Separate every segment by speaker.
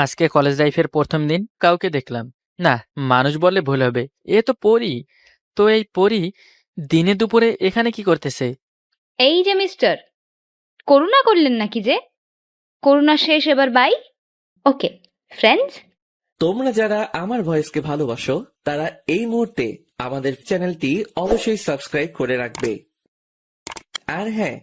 Speaker 1: আজকে কলেজ লাইফের প্রথম দিন কাউকে দেখলাম না। মানুষ বললে ভুল হবে, এ তো পরী। তো এই পরী দিনে দুপুরে এখানে কি করতেছে?
Speaker 2: এই যে মিস্টার, করুণা করলেন নাকি যে? করুণা শেষ, এবার বাই। Okay friends.
Speaker 3: তোমরা যারা আমার ভয়েসকে ভালোবাসো তারা এই মুহূর্তে আমাদের চ্যানেলটি অবশ্যই সাবস্ক্রাইব করে রাখবে। আর হ্যাঁ,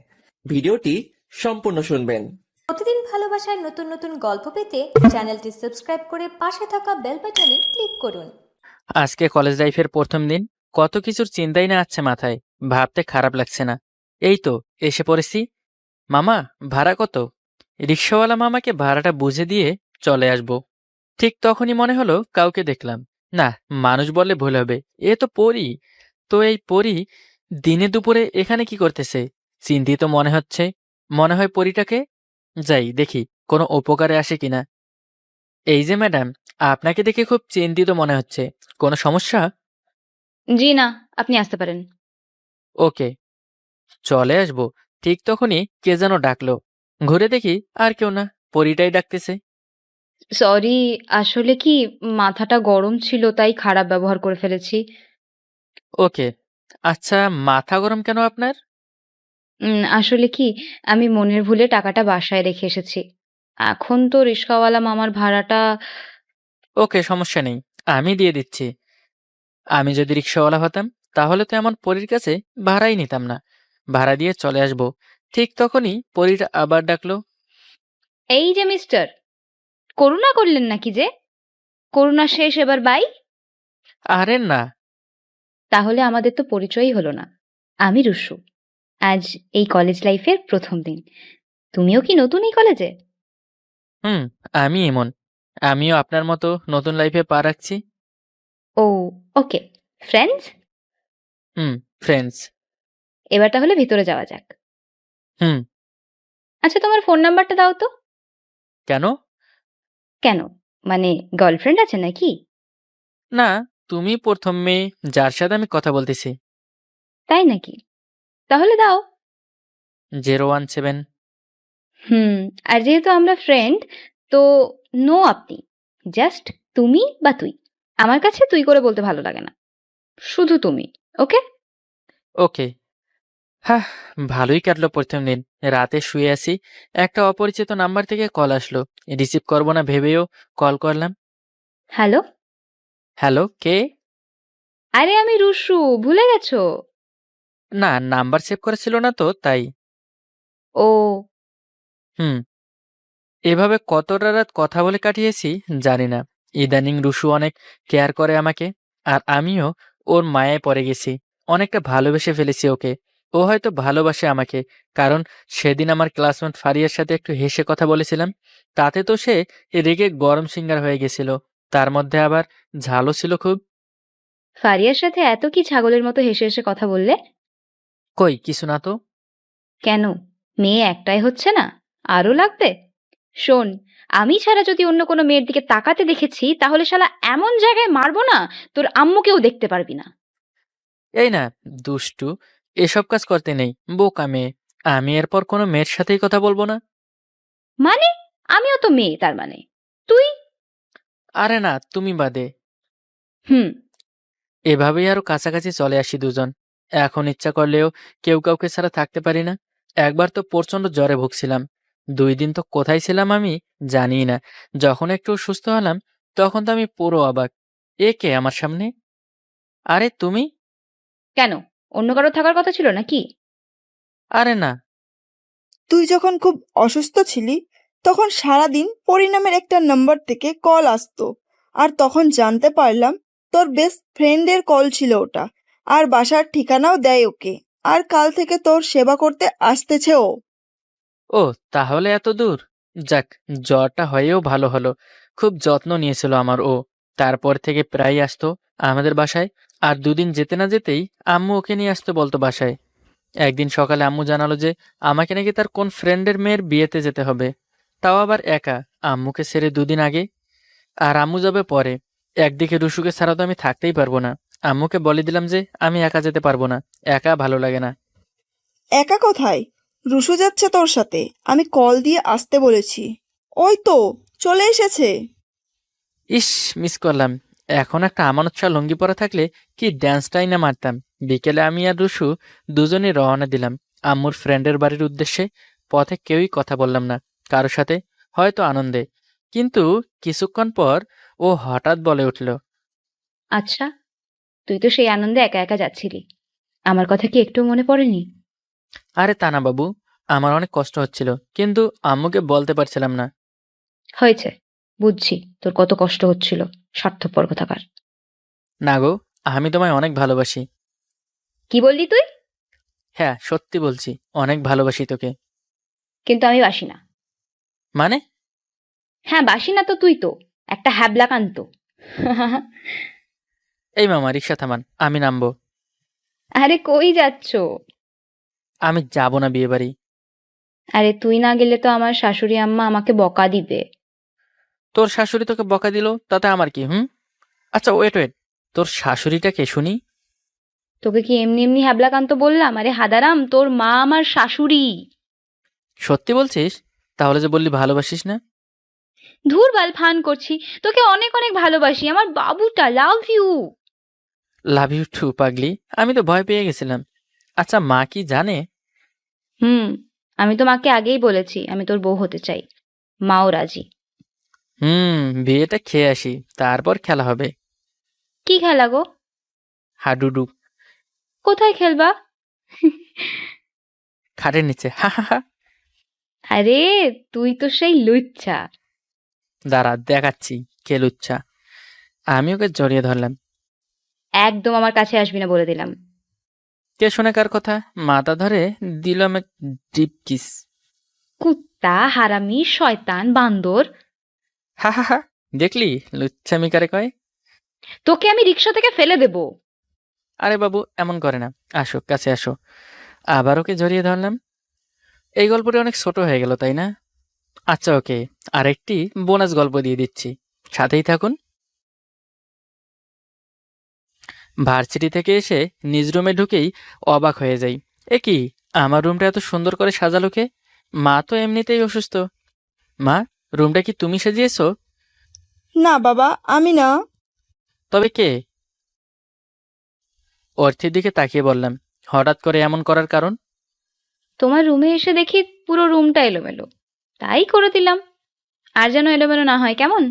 Speaker 3: ভিডিওটি সম্পূর্ণ শুনবেন।
Speaker 4: প্রতিদিন ভালোবাসার নতুন নতুন গল্প পেতে চ্যানেলটি সাবস্ক্রাইব করে পাশে থাকা বেল বাটনে ক্লিক করুন।
Speaker 1: আজকে কলেজ লাইফের প্রথম দিন, কত কিছুর চিন্তাই না আছে মাথায়। ভাবতে খারাপ লাগছে না। এই তো এসে পড়েছি। মামা, ভাড়া কত? রিক্সাওয়ালা মামাকে ভাড়াটা বুঝে দিয়ে চলে আসব। ঠিক তখনই মনে হলো কাউকে দেখলাম না। মানুষ বললে ভুল হবে, এ তো পরী। তো এই পরী দিনে দুপুরে এখানে কি করতেছে? চিন্তিত মনে হচ্ছে। মনে হয় পরীটাকে যাই দেখি, কোনো উপকারে আসে কিনা। এই যে ম্যাডাম, আপনাকে দেখে খুব চিন্তিত মনে হচ্ছে। কোনো সমস্যা?
Speaker 2: জি না, আপনি আসতে পারেন।
Speaker 1: ওকে, চলে আসবো। ঠিক তখনই কে যেন ডাকলো। ঘুরে দেখি আর কেউ না, পরীটাই ডাকতেছে।
Speaker 2: সরি, আসলে কি মাথাটা গরম ছিল তাই খারাপ ব্যবহার করে ফেলেছি।
Speaker 1: ওকে, আচ্ছা, মাথা গরম কেন আপনার?
Speaker 2: আসলে কি, আমি মনের ভুলে টাকাটা বাসায় রেখে এসেছি। এখন তো রিক্সাওয়ালা মামার ভাড়াটা।
Speaker 1: ওকে, সমস্যা নেই, আমি দিয়ে দিচ্ছি। আমি যদি রিক্সাওয়ালা হতাম তাহলে তো এমন পরীর কাছে ভাড়াই নিতাম না, ভাড়া দিয়ে চলে আসবো। ঠিক তখনই পরীটা আবার ডাকলো।
Speaker 2: এই যে মিস্টার, করুণা করলেন নাকি যে? করুণা শেষ, এবার বাই।
Speaker 1: আরে না।
Speaker 2: তাহলে আমাদের তো পরিচয়ই হলো না। আমি রুশু। আজ এই কলেজ লাইফের প্রথম দিন। তুমিও কি নতুন এই কলেজে?
Speaker 1: হুম, আমি এমন। আমিও আপনার মতো নতুন লাইফে পা রাখছি।
Speaker 2: ও, ওকে ফ্রেন্ডস।
Speaker 1: হুম, ফ্রেন্ডস।
Speaker 2: এবার তাহলে ভিতরে যাওয়া যাক।
Speaker 1: হুম।
Speaker 2: আচ্ছা, তোমার ফোন নাম্বারটা দাও তো।
Speaker 1: কেন?
Speaker 2: কেন মানে, গার্লফ্রেন্ড আছে নাকি?
Speaker 1: না, তুমি প্রথম মেয়ে যার সাথে আমি কথা বলতেছি।
Speaker 2: তাই নাকি? তাহলে দাও।
Speaker 1: 017।
Speaker 2: হুম। আর যেহেতু আমরা ফ্রেন্ড, তো নো আপনি, জাস্ট তুমি বা তুই। আমার কাছে তুই করে বলতে ভালো লাগে না, শুধু তুমি। ওকে।
Speaker 1: ওকে। হ্যাঁ, ভালোই কাটলো প্রথম দিন। রাতে শুয়ে আছি, একটা অপরিচিত নাম্বার থেকে কল আসলো। রিসিভ করবো না ভেবেও কল করলাম।
Speaker 2: হ্যালো।
Speaker 1: হ্যালো, কে?
Speaker 2: আরে আমি রুশু, ভুলে গেছো?
Speaker 1: না, নাম্বার সেভ করা ছিল না তো তাই।
Speaker 2: ও।
Speaker 1: হুম। এভাবে কতটা রাত কথা বলে কাটিয়েছি জানি না। ইদানিং রুশু অনেক কেয়ার করে আমাকে, আর আমিও ওর মায়ায় পড়ে গেছি। অনেকটা ভালোবেসে ফেলেছি ওকে। ও হয়তো ভালোবাসে আমাকে, কারণ সেদিন আমার ক্লাসমেট ফারিয়ার সাথে একটু হেসে কথা বলেছিলাম। তাতে তো সে রেগে গরম সিঙ্গার হয়ে গেছিল। তার মধ্যে আবার ঝালও ছিল খুব।
Speaker 2: ফারিয়ার সাথে এত কি ছাগলের মতো হেসে হেসে কথা বললে?
Speaker 1: কই কিছু না তো।
Speaker 2: কেন, মেয়ে একটাই হচ্ছে না, আরো লাগবে? শোন, আমি ছাড়া যদি অন্য কোনো মেয়ের দিকে তাকাতে দেখেছি তাহলে শালা এমন জায়গায় মারবো না, তোর আম্মুকেও দেখতে পারবি না।
Speaker 1: এই না, দুষ্টু, এসব কাজ করতে নেই, বোকা মেয়ে। আমি এরপর কোনো মেয়ের সাথেই কথা বলবো না।
Speaker 2: মানে, আমিও তো মেয়ে তার মানে? তুই?
Speaker 1: আরে না, তুমি বাদে।
Speaker 2: হুম।
Speaker 1: এভাবেই আরো কাছাকাছি চলে আসি দুজন। এখন ইচ্ছা করলেও কেউ কাউকে ছাড়া থাকতে পারি না। একবার তো প্রচন্ড জ্বরে ভুগছিলাম। 2 দিন তো কোথায় ছিলাম আমি জানি না। যখন একটু সুস্থ হলাম তখন তো আমি পুরো অবাক। এ কে আমার সামনে? আরে তুমি?
Speaker 2: কেন, অন্য কারো থাকার কথা ছিল নাকি?
Speaker 1: আরে না।
Speaker 5: তুই যখন খুব অসুস্থ ছিলি তখন সারাদিন পরিণামের একটা নাম্বার থেকে কল আসতো, আর তখন জানতে পারলাম তোর বেস্ট ফ্রেন্ডের কল ছিল ওটা, আর বাসার ঠিকানাও দেয় ওকে, আর কাল থেকে তোর সেবা করতে আসতেছে ও।
Speaker 1: ও, তাহলে এত দূর। যাক, জ্বরটা হয়েও ভালো হলো। খুব যত্ন নিয়েছিল আমার ও। তারপর থেকে প্রায় আসতো আমাদের বাসায়। আর 2 দিন যেতে না যেতেই আম্মু ওকে নিয়ে আসতে বলতো বাসায়। একদিন সকালে আম্মু জানালো যে আমাকে নাকি তার কোন ফ্রেন্ডের মেয়ের বিয়েতে যেতে হবে, তাও আবার একা, আম্মুকে ছেড়ে 2 দিন আগে। আর আম্মু যাবে পরে। একদিকে রুশুকে ছাড়া তো আমি থাকতেই পারবো না। আম্মুকে বলে দিলাম যে আমি একা যেতে পারবো না, একা ভালো লাগে না।
Speaker 5: একা কোথায়, রুশু যাচ্ছে তোর সাথে, আমি কল দিয়ে আসতে বলেছি। ওই তো চলে এসেছে।
Speaker 1: ইস, মিস করলাম। এখন একটা আমানত শাহ লুঙ্গি পরা থাকলে কি ড্যান্সটাই না মারতাম। বিকেলে আমি আর রুশু দুজনেই রওনা দিলাম আম্মুর ফ্রেন্ডের বাড়ির উদ্দেশ্যে। পথে কেউই কথা বললাম না কারোর সাথে, হয়তো আনন্দে। কিন্তু কিছুক্ষণ পর ও হঠাৎ বলে উঠল,
Speaker 2: আচ্ছা, তুই তো সেই আনন্দে একা একা যাচ্ছিলি, আমার কথা কি একটু মনে পড়েনি?
Speaker 1: আরে তা না বাবু, আমার অনেক কষ্ট হচ্ছিল, কিন্তু আম্মুকে বলতে পারছিলাম না।
Speaker 2: হয়েছে, বুঝছি তোর কত কষ্ট হচ্ছিল, স্বার্থপর কোথাকার।
Speaker 1: না গো, আমি তোমায় অনেক ভালোবাসি।
Speaker 2: কি বললি তুই?
Speaker 1: হ্যাঁ, সত্যি বলছি, অনেক ভালোবাসি তোকে।
Speaker 2: কিন্তু আমি বাসি না।
Speaker 1: মানে?
Speaker 2: হ্যাঁ, বাসি না তো তুই তো একটা হ্যাবলাকান্ত।
Speaker 1: এই মামা, রিক্সা থামান, আমি নামবো।
Speaker 2: আরে কই যাচ্ছ?
Speaker 1: আমি যাব না বিয়ে বাড়ি।
Speaker 2: আরে তুই না গেলে তো আমার শাশুড়ি আম্মা আমাকে বকা দিবে।
Speaker 1: তোর শাশুড়ি তোকে বকা দিল তাতে আমার কি? আচ্ছা, ওয়েট ওয়েট, তোর শাশুড়িটা কে শুনি?
Speaker 2: তোকে কি এমনি এমনি হ্যাবলাকান্ত বললাম? আরে হাদারাম, তোর মা আমার শাশুড়ি।
Speaker 1: সত্যি বলছিস? তাহলে যে বললি ভালোবাসিস না।
Speaker 2: ধুর বাল, ফান করছি। তোকে অনেক অনেক ভালোবাসি, আমার বাবুটা, love you.
Speaker 1: Love you too পাগলি। আমি তো ভয় পেয়ে গেছিলাম। আচ্ছা, মা কি জানে?
Speaker 2: হুম, আমি তো মাকে আগেই বলেছি আমি তোর বউ হতে চাই। মাও রাজি।
Speaker 1: বিয়েটা খেয়ে আসি, তারপর খেলা হবে।
Speaker 2: কি খেলা গো?
Speaker 1: হাডুডু।
Speaker 2: কোথায় খেলবা?
Speaker 1: খাটের নিচে, হা হা হা।
Speaker 2: আরে তুই তো সেই লুচ্চা।
Speaker 1: দাঁড়া, দেখাচ্ছি কে লুচ্ছা। আমি ওকে জড়িয়ে ধরলাম।
Speaker 2: একদম আমার কাছে আসবি না বলে দিলাম।
Speaker 1: কে শোনে কার কথা? মাথা ধরে দিলাম এক ডিপ কিস।
Speaker 2: কুত্তা, হারামি, শয়তান, বান্দর।
Speaker 1: হা হা হা। দেখলি লুচ্ছামি কারে কয়?
Speaker 2: তোকে আমি রিক্সা থেকে ফেলে দেব।
Speaker 1: আরে বাবু, এমন করে না। আসো, কাছে আসো। আবার ওকে জড়িয়ে ধরলাম। এই গল্পটা অনেক ছোট হয়ে গেল, তাই না? আচ্ছা, ওকে, আরেকটি বোনাস গল্প দিয়ে দিচ্ছি, সাথেই থাকুন। ভার্সিটি থেকে এসে নিজ রুমে ঢুকেই অবাক হয়ে যাই। এ কি, আমার রুমটা এত সুন্দর করে সাজালো কে? মা তো এমনিতেই অসুস্থ। মা, রুমটা কি তুমি সাজিয়েছো?
Speaker 5: না বাবা, আমি না।
Speaker 1: তবে কে? অর্থের দিকে তাকিয়ে বললাম, হঠাৎ করে এমন করার কারণ?
Speaker 2: তোমার রুমে এসে দেখি পুরো রুমটা এলোমেলো, তাই করে দিলাম। আর যেন এলোমেলো না হয়, কেমন?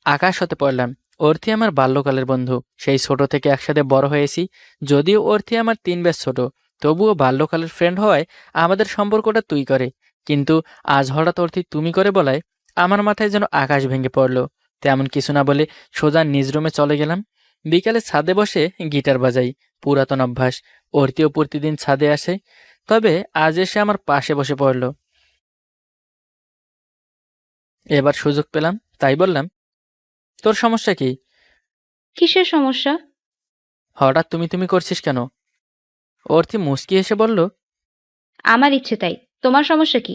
Speaker 1: আকাশ হতে পড়লাম। অর্থি আমার বাল্যকালের বন্ধু, সেই ছোট থেকে একসাথে বড় হয়েছি। যদিও অর্থি আমার 3 ব্যাচ ছোট, তবুও বাল্যকালের ফ্রেন্ড হওয়ায় আমাদের সম্পর্কটা তুই করে। কিন্তু আজ হঠাৎ অর্থি তুমি করে বলায় আমার মাথায় যেন আকাশ ভেঙে পড়ল। তেমন কিছু না বলে সোজা নিজ রুমে চলে গেলাম। বিকালে ছাদে বসে গিটার বাজাই, পুরাতন অভ্যাস। অর্থিও প্রতিদিন ছাদে আসে, তবে আজ এসে আমার পাশে বসে পড়ল। এবার সুযোগ পেলাম, তাই বললাম, তোর সমস্যা কি?
Speaker 2: কিসের সমস্যা?
Speaker 1: হঠাৎ তুমি তুমি করছিস কেন? অর্থি মুচকি এসে বলল,
Speaker 2: আমার ইচ্ছে তাই, তোমার সমস্যা কি?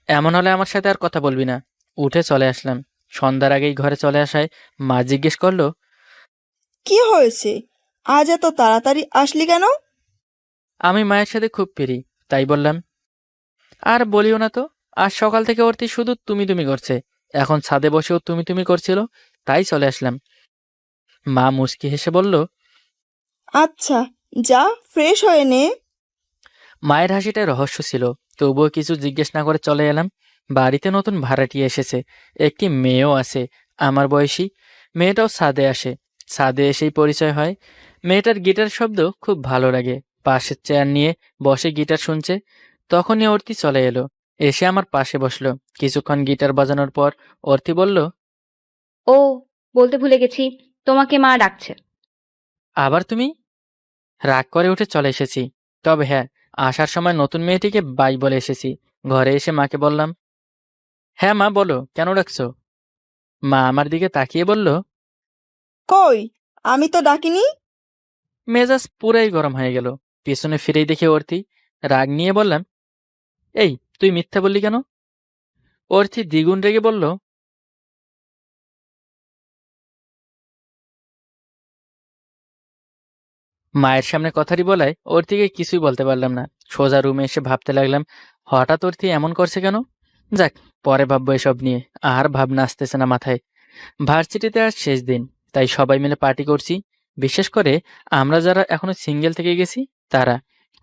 Speaker 1: এমন হলে আমার সাথে আর কথা বলবি না। উঠে চলে আসলাম। সন্ধ্যার আগেই ঘরে চলে আসায় মা জিজ্ঞেস করলো,
Speaker 5: কি হয়েছে? আজ এত তাড়াতাড়ি আসলি কেন?
Speaker 1: আমি মায়ের সাথে খুব ফিরি, তাই বললাম। আর বলিও না তো, আজ সকাল থেকে অর্থি শুধু তুমি তুমি করছে। এখন ছাদে বসেও তুমি তুমি করছিল, তাই চলে আসলাম। মা মুচকি হেসে বলল,
Speaker 5: আচ্ছা, যা ফ্রেশ হয়ে নে।
Speaker 1: মায়ের হাসিটায় রহস্য ছিল, তবুও কিছু জিজ্ঞেস না করে চলে এলাম। বাড়িতে নতুন ভাড়াটিয়া এসেছে, একটি মেয়েও আছে আমার বয়সী। মেয়েটাও ছাদে আসে, ছাদে এসেই পরিচয় হয়। মেয়েটার গিটার শব্দ খুব ভালো লাগে। পাশের চেয়ার নিয়ে বসে গিটার শুনছে। তখনই অর্থি চলে এলো, এসে আমার পাশে বসলো। কিছুক্ষণ গিটার বাজানোর পর অর্থি বলল,
Speaker 2: ও, বলতে ভুলে গেছি, তোমাকে মা ডাকছে।
Speaker 1: আবার তুমি? রাগ করে উঠে চলে এসেছি। তবে হ্যাঁ, আসার সময় নতুন মেয়েটিকে বাই বলে এসেছি। ঘরে এসে মাকে বললাম, হ্যাঁ মা, বলো, কেন ডাকছো? মা আমার দিকে তাকিয়ে বলল,
Speaker 5: কই, আমি তো ডাকিনি।
Speaker 1: মেজাজ পুরাই গরম হয়ে গেল। পিছনে ফিরেই দেখে অর্থি। রাগ নিয়ে বললাম, এই, তুই মিথ্যা বললি কেন? অর্থি দ্বিগুণ রেগে বলল, মায়ের সামনে কথাটি বলায় অর্থিকে কিছুই বলতে পারলাম না। সোজা রুমে এসে ভাবতে লাগলাম, হঠাৎ অর্থি এমন করছে কেন? যাক, পরে ভাববো এসব নিয়ে। আর ভাবনা আসতেছে না মাথায়। ভার্সিটিতে আজ শেষ দিন, তাই সবাই মিলে পার্টি করছি। বিশেষ করে আমরা যারা এখনো সিঙ্গেল থেকে গেছি তারা।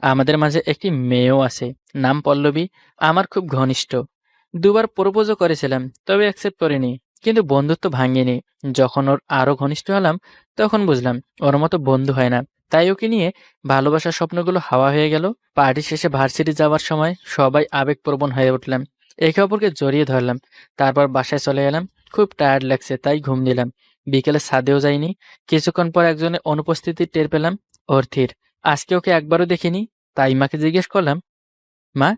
Speaker 1: আমাদের মাঝে একটি মেয়েও আছে, নাম পল্লবী, আমার খুব ঘনিষ্ঠ। দুবার প্রপোজও করেছিলাম, তবে অ্যাকসেপ্ট করিনি। কিন্তু বন্ধুত্ব ভাঙেনি। যখন ওর আরো ঘনিষ্ঠ হলাম তখন বুঝলাম ওর মতো বন্ধু হয় না। তাই ওকে নিয়ে ভালোবাসার স্বপ্নগুলো হাওয়া হয়ে গেল। পার্টি শেষে ভার্সিটি যাওয়ার সময় সবাই আবেগপ্রবণ হয়ে উঠলাম, একে অপরকে জড়িয়ে ধরলাম। তারপর বাসায় চলে এলাম। খুব টায়ার্ড লাগছে তাই ঘুম দিলাম। বিকেলে ছাদেও যাইনি। কিছুক্ষণ পর একজনের অনুপস্থিতি টের পেলাম, অর্থির। আজকে ওকে একবারও দেখিনি, তাই মাকে জিজ্ঞেস করলাম, মা,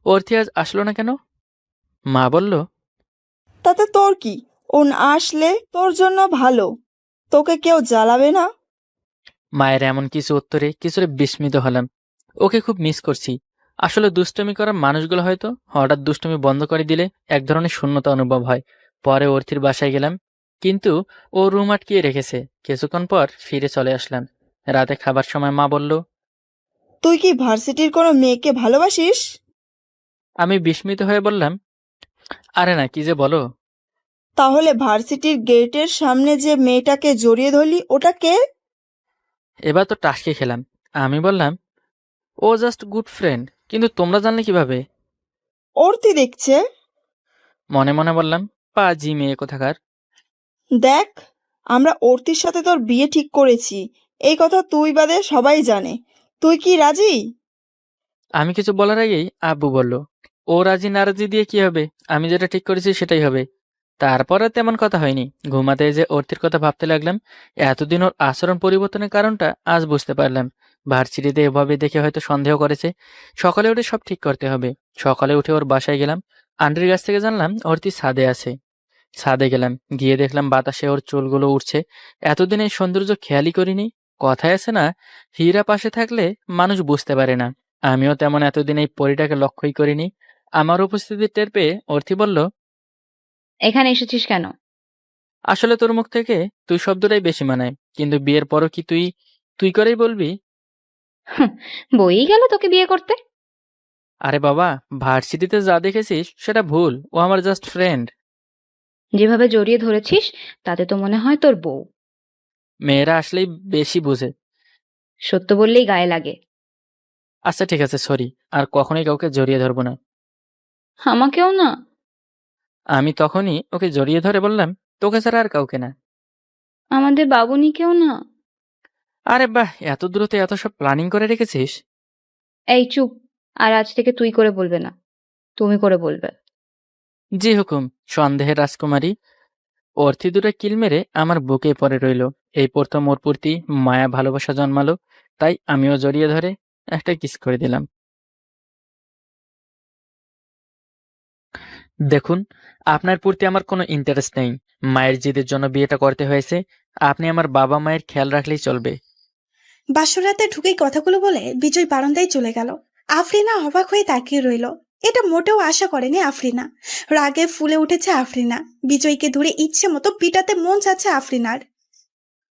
Speaker 1: অর্থি আজ আসলো না কেন? মা বলল,
Speaker 5: তাতে তোর কি? ও না আসলে তোর জন্য ভালো, তোকে কেউ জ্বালাবে না।
Speaker 1: মায়ের এমন কিছু উত্তরে কিছুটা বিস্মিত হলাম। ওকে খুব মিস করছি। আসলে দুষ্টুমি করা মানুষগুলো হয়তো হঠাৎ দুষ্টুমি বন্ধ করে দিলে এক ধরনের শূন্যতা অনুভব হয়। পরে অর্থির বাসায় গেলাম, কিন্তু ও রুম আটকিয়ে রেখেছে। কিছুক্ষণ পর ফিরে চলে আসলাম। রাতে খাবার সময় মা বলল,
Speaker 5: তুই কি ভার্সিটির কোনো মেয়েকে ভালোবাসিস?
Speaker 1: আমি বিস্মিত হয়ে বললাম, আরে না, কি যে বলো।
Speaker 5: তাহলে ভার্সিটির গেটের সামনে যে মেয়েটাকে জড়িয়ে ধরলি ওটা কে?
Speaker 1: এবার তো টাসকে খেলাম। আমি বললাম, ও জাস্ট গুড ফ্রেন্ড। কিন্তু তোমরা জানলে কিভাবে?
Speaker 5: অর্থি দেখছে।
Speaker 1: মনে মনে বললাম, পাজি মেয়ে কোথাকার।
Speaker 5: দেখ, আমরা অর্থির সাথে তোর বিয়ে ঠিক করেছি, এই কথা তুই বাদে সবাই জানে। তুই কি রাজি?
Speaker 1: আমি কিছু বলার আগেই আব্বু বলল, ও রাজি না রাজি দিয়ে কি হবে, আমি যেটা ঠিক করেছি সেটাই হবে। তারপর আর তেমন কথা হয়নি। ঘুমাতে যে অর্থের কথা ভাবতে লাগলাম। এতদিন ওর আচরণ পরিবর্তনের কারণটা আজ বুঝতে পারলাম। ভার্সিটিতে এভাবে দেখে হয়তো সন্দেহ করেছে। সকালে উঠে সব ঠিক করতে হবে। সকালে উঠে ওর বাসায় গেলাম। আন্টির কাছ থেকে জানলাম অর্থি ছাদে আছে। ছাদে গেলাম, গিয়ে দেখলাম বাতাসে ওর চুলগুলো উঠছে। এতদিন এই সৌন্দর্য খেয়ালই করিনি। কথায় আছে না, হীরা পাশে থাকলে মানুষ বুঝতে পারে না। আমিও তেমন এতদিন এই পরিটাকে লক্ষ্যই করিনি। আমার উপস্থিতি টের পেয়ে অর্থি বলল,
Speaker 2: এখানে এসেছিস কেন?
Speaker 1: আসলে তোর মুখ থেকে তুই শব্দটাই বেশি মানায়। কিন্তু বিয়ের পরও কি তুই তুই করেই বলবি?
Speaker 2: হুঁ, বই গেল তোকে বিয়ে করতে।
Speaker 1: আরে বাবা, ভার্সিটিতে যা দেখেছিস সেটা ভুল। ও আমার জাস্ট ফ্রেন্ড।
Speaker 2: যেভাবে জড়িয়ে ধরেছিস তাতে তো মনে হয় তোর বউ।
Speaker 1: মেয়েরা আসলেই বেশি বুঝে।
Speaker 2: সত্য বললেই গায়ে লাগে।
Speaker 1: আচ্ছা ঠিক আছে, সরি। আর কখনোই কাউকে জড়িয়ে ধরবো না।
Speaker 2: আমাকেও না।
Speaker 1: আমি তখনই ওকে জড়িয়ে ধরে বললাম, তোকে ছাড়া আর কাউকে না।
Speaker 2: আমাদের বাবুনিকেও না।
Speaker 1: আরে বাহ, এত দ্রুত এত সব প্ল্যানিং করে রেখেছিস।
Speaker 2: এই চুপ। আর আজ থেকে তুই করে বলবে না, তুমি করে বলবে।
Speaker 1: জি হুকুম, সন্দেহের রাজকুমারী। অর্থি দুটো কিল মেরে আমার বুকে পড়ে রইল। এই প্রথম ওর প্রতি মায়া ভালোবাসা জন্মালো। তাই আমিও জড়িয়ে ধরে একটা কিস করে দিলাম। দেখুন, আপনার প্রতি আমার কোনো ইন্টারেস্ট নেই। মায়ের জিদের জন্য বিয়েটা করতে হয়েছে। আপনি আমার বাবা মায়ের খেয়াল রাখলেই চলবে।
Speaker 6: বাসরাতে ঢুকেই কথাগুলো বলে বিজয় বারান্দায় চলে গেল। আফরিনা অবাক হয়ে তাকিয়ে রইল। এটা মোটেও আশা করেনি আফরিনা। রাগে ফুলে উঠেছে আফরিনা। বিজয়কে ধরে ইচ্ছে মতো পিটাতে মন চাচ্ছে আফরিনার।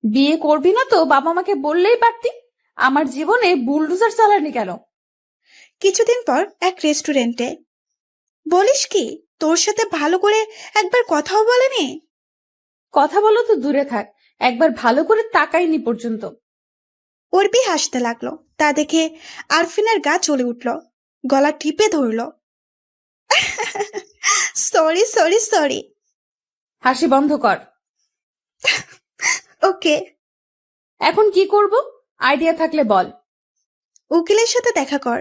Speaker 7: বিয়ে করবি না তো বাবা মাকে বললেই পারতি। আমার জীবনে বুলডোজার চালানি কেন?
Speaker 6: কিছুদিন পর এক রেস্টুরেন্টে। বলিস কি, তোর সাথে ভালো করে একবার কথাও বলেনি?
Speaker 7: কথা বলো তো দূরে থাক, একবার ভালো করে তাকাইনি পর্যন্ত।
Speaker 6: অর্পি হাসতে লাগলো। তা দেখে আরফিনের গা চলে উঠল, গলা টিপে ধরল। Sorry sorry sorry.
Speaker 7: হাসি বন্ধ কর।
Speaker 6: ওকে।
Speaker 7: এখন কি করব? আইডিয়া থাকলে বল।
Speaker 6: উকিলের সাথে দেখা কর।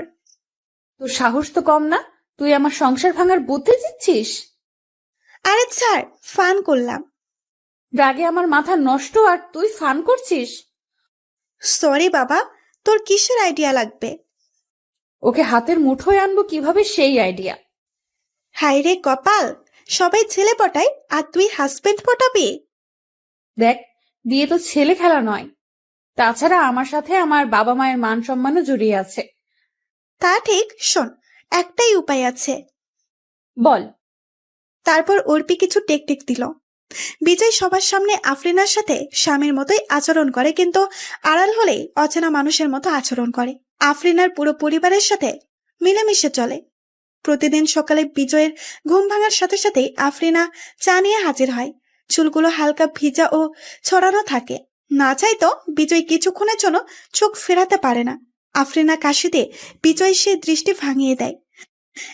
Speaker 7: তোর সাহস তো কম না, তুই আমার সংসার ভাঙার বুদ্ধি দিচ্ছিস?
Speaker 6: আরে ছাড়, ফান করলাম।
Speaker 7: রাগে আমার মাথা নষ্ট আর তুই ফান করছিস?
Speaker 6: সরি বাবা, তোর কিসের আইডিয়া লাগবে?
Speaker 7: ওকে হাতের মুঠোয় আনবো কিভাবে সেই আইডিয়া।
Speaker 6: হায় রে কপাল, সবাই ছেলে পটায় আর তুই হাজবেন্ড পটাবি?
Speaker 7: দেখ, বিয়ে তো ছেলে খেলা নয়। তাছাড়া আমার সাথে আমার বাবা মায়ের মান সম্মানও জড়িয়ে আছে।
Speaker 6: তা ঠিক, শোন, একটাই উপায় আছে।
Speaker 7: বল।
Speaker 6: তারপর অর্পি কিছু টেকটিক দিল। বিজয় সবার সামনে আফরিনার সাথে স্বামীর মতোই আচরণ করে, কিন্তু আড়াল হলে অচেনা মানুষের মতো আচরণ করে। আফরিনার পুরো পরিবারের সাথে মিলেমিশে চলে। প্রতিদিন সকালে বিজয়ের ঘুম ভাঙার সাথে সাথেই আফরিনা চা নিয়ে হাজির হয়। চুলগুলো হালকা ভিজা ও ছড়ানো থাকে। না চাইতো বিজয় কিছুক্ষণের জন্য চোখ ফেরাতে পারে না। আফরিনা কাশিতে বিজয় সে দৃষ্টি ভাঙিয়ে দেয়।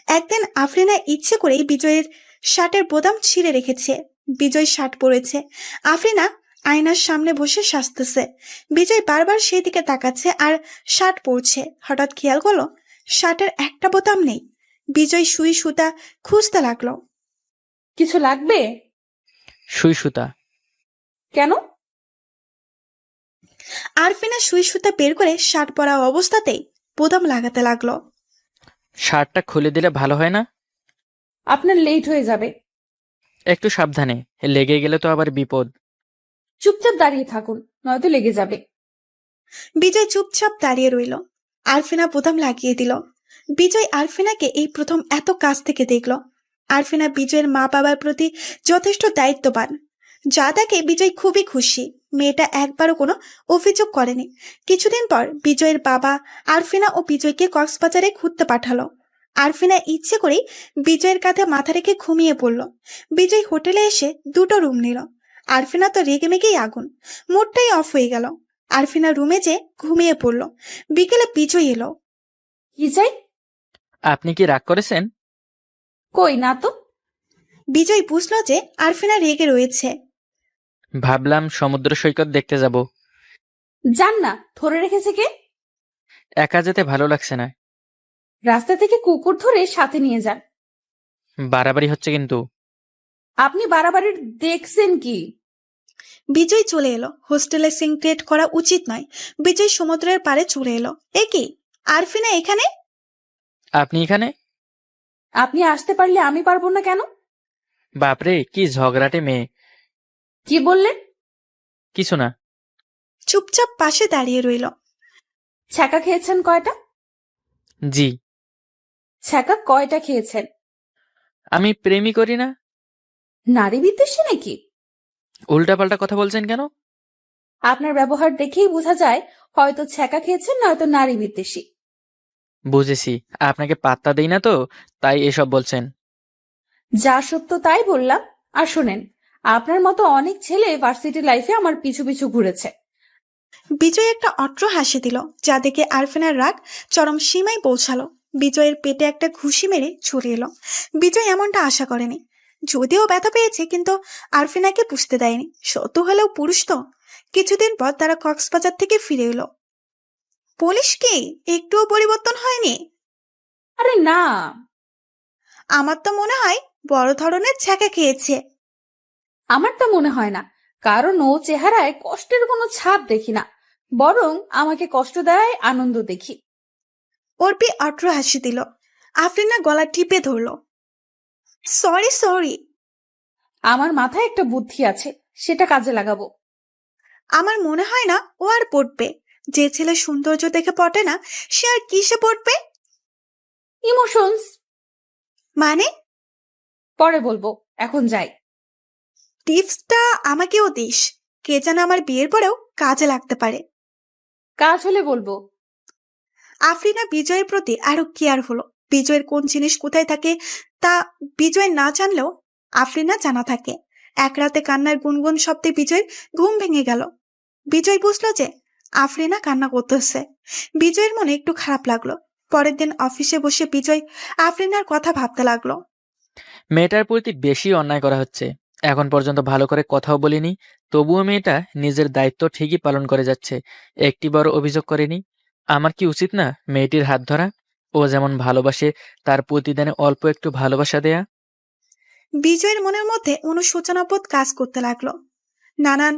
Speaker 6: একদিন আফরিনা ইচ্ছে করেই বিজয়ের শার্টের বোতাম ছিঁড়ে রেখেছে। বিজয় শার্ট পরেছে। আফরিনা আয়নার সামনে বসে সাজতেছে। বিজয় বারবার সেই দিকে তাকাচ্ছে আর শার্ট পরছে। হঠাৎ খেয়াল করলো শার্টের একটা বোতাম নেই। বিজয় সুই সুতা খুঁজতে লাগলো।
Speaker 7: কিছু লাগবে?
Speaker 1: সুই সুতা।
Speaker 7: কেন?
Speaker 6: আরফিনা সুই সুতা বের করে শার্ট পরা অবস্থাতেই বোতাম লাগাতে লাগলো।
Speaker 1: শার্টটা খুলে দিলে ভালো হয় না?
Speaker 7: আপনার লেট হয়ে যাবে।
Speaker 1: একটু সাবধানে, লেগে গেলে তো আবার বিপদ।
Speaker 7: চুপচাপ দাঁড়িয়ে থাকুন, নয়তো লেগে যাবে।
Speaker 6: বিজয় চুপচাপ দাঁড়িয়ে রইল। আরফিনা বোতাম লাগিয়ে দিল। বিজয় আরফিনাকে এই প্রথম এত কাছ থেকে দেখল। আরফিনা বিজয়ের মা বাবার প্রতি যথেষ্ট দায়িত্ববান। যা দেখে বিজয় খুবই খুশি। মেয়েটা একবারও কোনো অভিযোগ করেনি। কিছুদিন পর বিজয়ের বাবা আরফিনা ও বিজয়কে কক্সবাজারে ঘুরতে পাঠালো। আরফিনা ইচ্ছে করেই বিজয়ের কাঁধে মাথা রেখে ঘুমিয়ে পড়ল। বিজয় হোটেলে এসে 2টো রুম নিল। আরফিনা তো রেগে মেগেই আগুন। মুডটাই অফ হয়ে গেল। আরফিনা রুমে যে ঘুমিয়ে পড়ল। বিকেলে বিজয় এলো।
Speaker 7: কি চাই?
Speaker 1: আপনি কি রাগ করেছেন?
Speaker 7: কই না তো।
Speaker 6: বিজয় বুঝলো যে আরফিনা রেগে রয়েছে।
Speaker 1: ভাবলাম সমুদ্র সৈকত দেখতে যাব।
Speaker 7: যান না, ধরে রেখেছে কে?
Speaker 1: একা যেতে ভালো লাগছে না।
Speaker 7: রাস্তা থেকে কুকুর ধরে সাথে নিয়ে যান।
Speaker 1: বাড়াবাড়ি হচ্ছে কিন্তু।
Speaker 7: আপনি বাড়াবাড়ি দেখছেন কি?
Speaker 6: বিজয় চলে এলো। হোস্টেলে সিনক্রেট করা উচিত নয়। বিজয় সমুদ্রের পাড়ে চলে এলো। এ কি, আরফিনা এখানে?
Speaker 1: আপনি এখানে?
Speaker 7: আপনি আসতে পারলে আমি পারবো না কেন?
Speaker 1: বাপরে, কি ঝগড়াটে মেয়ে।
Speaker 7: কি বললেন?
Speaker 1: কিছু না।
Speaker 6: চুপচাপ পাশে দাঁড়িয়ে রইল।
Speaker 7: ছ্যাঁকা খেয়েছেন কয়টা?
Speaker 1: জি।
Speaker 7: ছ্যাঁকা কয়টা খেয়েছেন?
Speaker 1: আমি প্রেমই করি না।
Speaker 7: নারী বিদ্বেষী নাকি?
Speaker 1: উল্টাপাল্টা কথা বলছেন কেন?
Speaker 7: আপনার ব্যবহার দেখেই বোঝা যায় হয়তো ছ্যাঁকা খেয়েছেন, নয়তো নারী বিদ্বেষী।
Speaker 1: বুঝেছি, আপনাকে পাত্তা দেই না তো, তাই এসব বলছেন।
Speaker 7: যা সত্য তাই বললাম। আর শোনেন, আপনার মতো অনেক ছেলে ভার্সিটি লাইফে আমার পিছু পিছু ঘুরেছে।
Speaker 6: বিজয় একটা অট্র হাসি দিল, যা দেখে আরফিনার রাগ চরম সীমায় পৌঁছালো। বিজয়ের পেটে একটা ঘুষি মেরে ছুড়ে এলো। বিজয় এমনটা আশা করেনি। যদিও ব্যথা পেয়েছে, কিন্তু আরফিনাকে বুঝতে দেয়নি। সত্য হলেও পুরুষ তো। কিছুদিন পর তারা কক্সবাজার থেকে ফিরে এলো। পুলিশ কি একটুও পরিবর্তন হয়নি?
Speaker 7: আরে না।
Speaker 6: আমার তো মনে হয় বড় ধরনের ছ্যাঁকা খেয়েছে।
Speaker 7: আমার তা মনে হয় না, কারণ ও চেহারায় কষ্টের কোনো ছাপ দেখি না, বরং আমাকে কষ্ট দেয় আনন্দ দেখি।
Speaker 6: অর্পি অট্র হাসি দিল। আফরিনা গলা টিপে ধরল। Sorry sorry.
Speaker 7: আমার মাথায় একটা বুদ্ধি আছে, সেটা কাজে লাগাবো।
Speaker 6: আমার মনে হয় না ও আর পড়বে। যে ছেলে সৌন্দর্য দেখে পটে না, সে আর কিসে পড়বে?
Speaker 7: ইমোশনস।
Speaker 6: মানে?
Speaker 7: পরে বলবো, এখন যাই।
Speaker 6: টিপসটা আমাকেও দিস। কে জানে আমার বিয়ের পরেও কাজে লাগতে পারে।
Speaker 7: কাজ হলে বলবো।
Speaker 6: আফরিনা বিজয়ের প্রতি আরো কেয়ার হলো। বিজয়ের কোন জিনিস কোথায় থাকে তা বিজয় না জানলেও আফরিনা জানা থাকে। এক রাতে কান্নার গুনগুন শব্দে বিজয়ের ঘুম ভেঙে গেল। বিজয় বুঝলো যে আফরিনা কান্না করতেছে। বিজয়ের মনে একটু খারাপ লাগলো। পরের দিন অফিসে বসে বিজয় আফরিনার কথা ভাবতে লাগলো।
Speaker 1: মেয়েটার প্রতি বেশি অন্যায় করা হচ্ছে। এখন পর্যন্ত ভালো করে কথাও বলিনি, তবুও মেয়েটা নিজের দায়িত্ব ঠিকই পালন করে যাচ্ছে। একটিবারও অভিযোগ করেনি। আমার কি উচিত না মেয়েটির হাত ধরা? ও যেমন ভালোবাসে, তার প্রতিদিনে অল্প একটু ভালোবাসা দেয়া।
Speaker 6: বিজয়ের মনের মধ্যে অনুশোচনাবোধ কাজ করতে লাগলো। নানান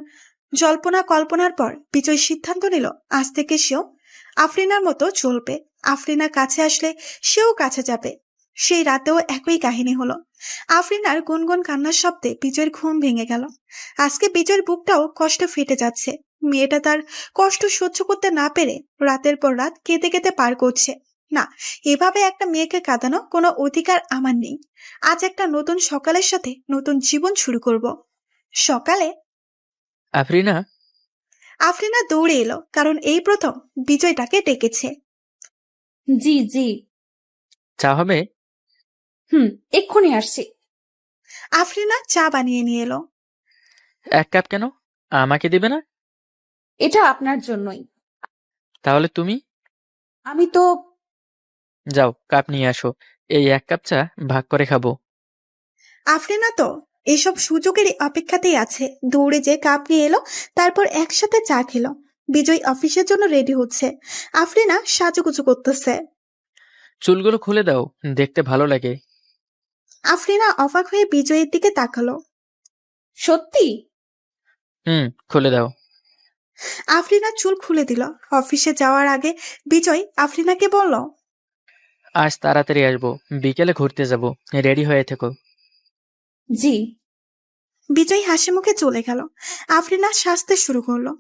Speaker 6: জল্পনা কল্পনার পর বিজয় সিদ্ধান্ত নিল আজ থেকে সেও আফরিনার মতো চলবে। আফরিনা কাছে আসলে সেও কাছে যাবে। সেই রাতেও একই কাহিনী হলো। আফরিনার গুনগুন কান্নার শব্দে বিজয়ের ঘুম ভেঙে গেল। আজকে বিজয়ের বুকটাও কষ্ট ফেটে যাচ্ছে। মেয়েটা তার কষ্ট সহ্য করতে না পেরে রাতের পর রাত কেঁদে কেঁদে পার করছে। না, এভাবে একটা মেয়েকে কাঁদানো কোনো অধিকার আমার নেই। আজ একটা নতুন সকালের সাথে নতুন জীবন শুরু করব। সকালে
Speaker 1: আফরিনা।
Speaker 6: আফরিনা দৌড়ে এলো, কারণ এই প্রথম বিজয় তাকে ডেকেছে।
Speaker 7: জি জি।
Speaker 1: চা হবে?
Speaker 7: এক্ষুনি আসছি।
Speaker 6: আফরিনা চা বানিয়ে নিয়ে এলো।
Speaker 1: 1 কাপ কেন? আমাকে দিবে না?
Speaker 7: এটা আপনার জন্যই।
Speaker 1: তাহলে তুমি?
Speaker 7: আমি তো
Speaker 1: যাও কাপ নিয়ে আসো। এই 1 কাপ চা ভাগ করে খাবো।
Speaker 6: আফরিনা তো এসব সুযোগেরই অপেক্ষাতেই আছে, দৌড়ে যে কাপ নিয়ে এলো, তারপর একসাথে চা খেলো। বিজয় অফিসের জন্য রেডি হচ্ছে, আফরিনা সাজুগুজু করতেছে।
Speaker 1: চুলগুলো খুলে দাও, দেখতে ভালো লাগে।
Speaker 6: আফরিনা অবাক হয়ে বিজয়ের দিকে তাকালো।
Speaker 7: সত্যি?
Speaker 1: খুলে দাও।
Speaker 6: আফরিনা চুল খুলে দিল। অফিসে যাওয়ার আগে বিজয় আফরিনাকে বলল,
Speaker 1: আজ তাড়াতাড়ি আসবো, বিকেলে ঘুরতে যাব, রেডি হয়ে থেকো।
Speaker 7: জি।
Speaker 6: বিজয় হাসি মুখে চলে গেল। আফরিনা সাজতে শুরু করলো।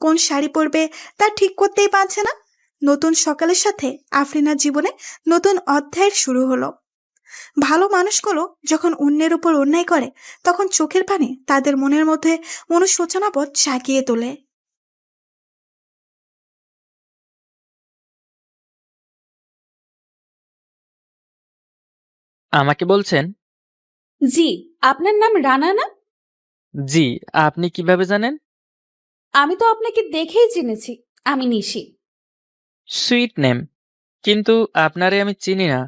Speaker 6: কোন শাড়ি পরবে তা ঠিক করতেই পারছে না। নতুন সকালের সাথে আফরিনার জীবনে নতুন অধ্যায়ের শুরু হলো। ভালো মানুষগুলো যখন অন্যের উপর অন্যায় করে, তখন চোখের পানি তাদের মনের মধ্যে অনুশোচনাবোধ জাগিয়ে তোলে।
Speaker 1: আমাকে বলছেন?
Speaker 7: জি। আপনার নাম রানা না?
Speaker 1: জি। আপনি কিভাবে জানেন?
Speaker 7: আমি তো আপনাকে দেখেই চিনেছি। আমি নিশি।
Speaker 1: সুইট নেম, কিন্তু আপনারে আমি চিনি না।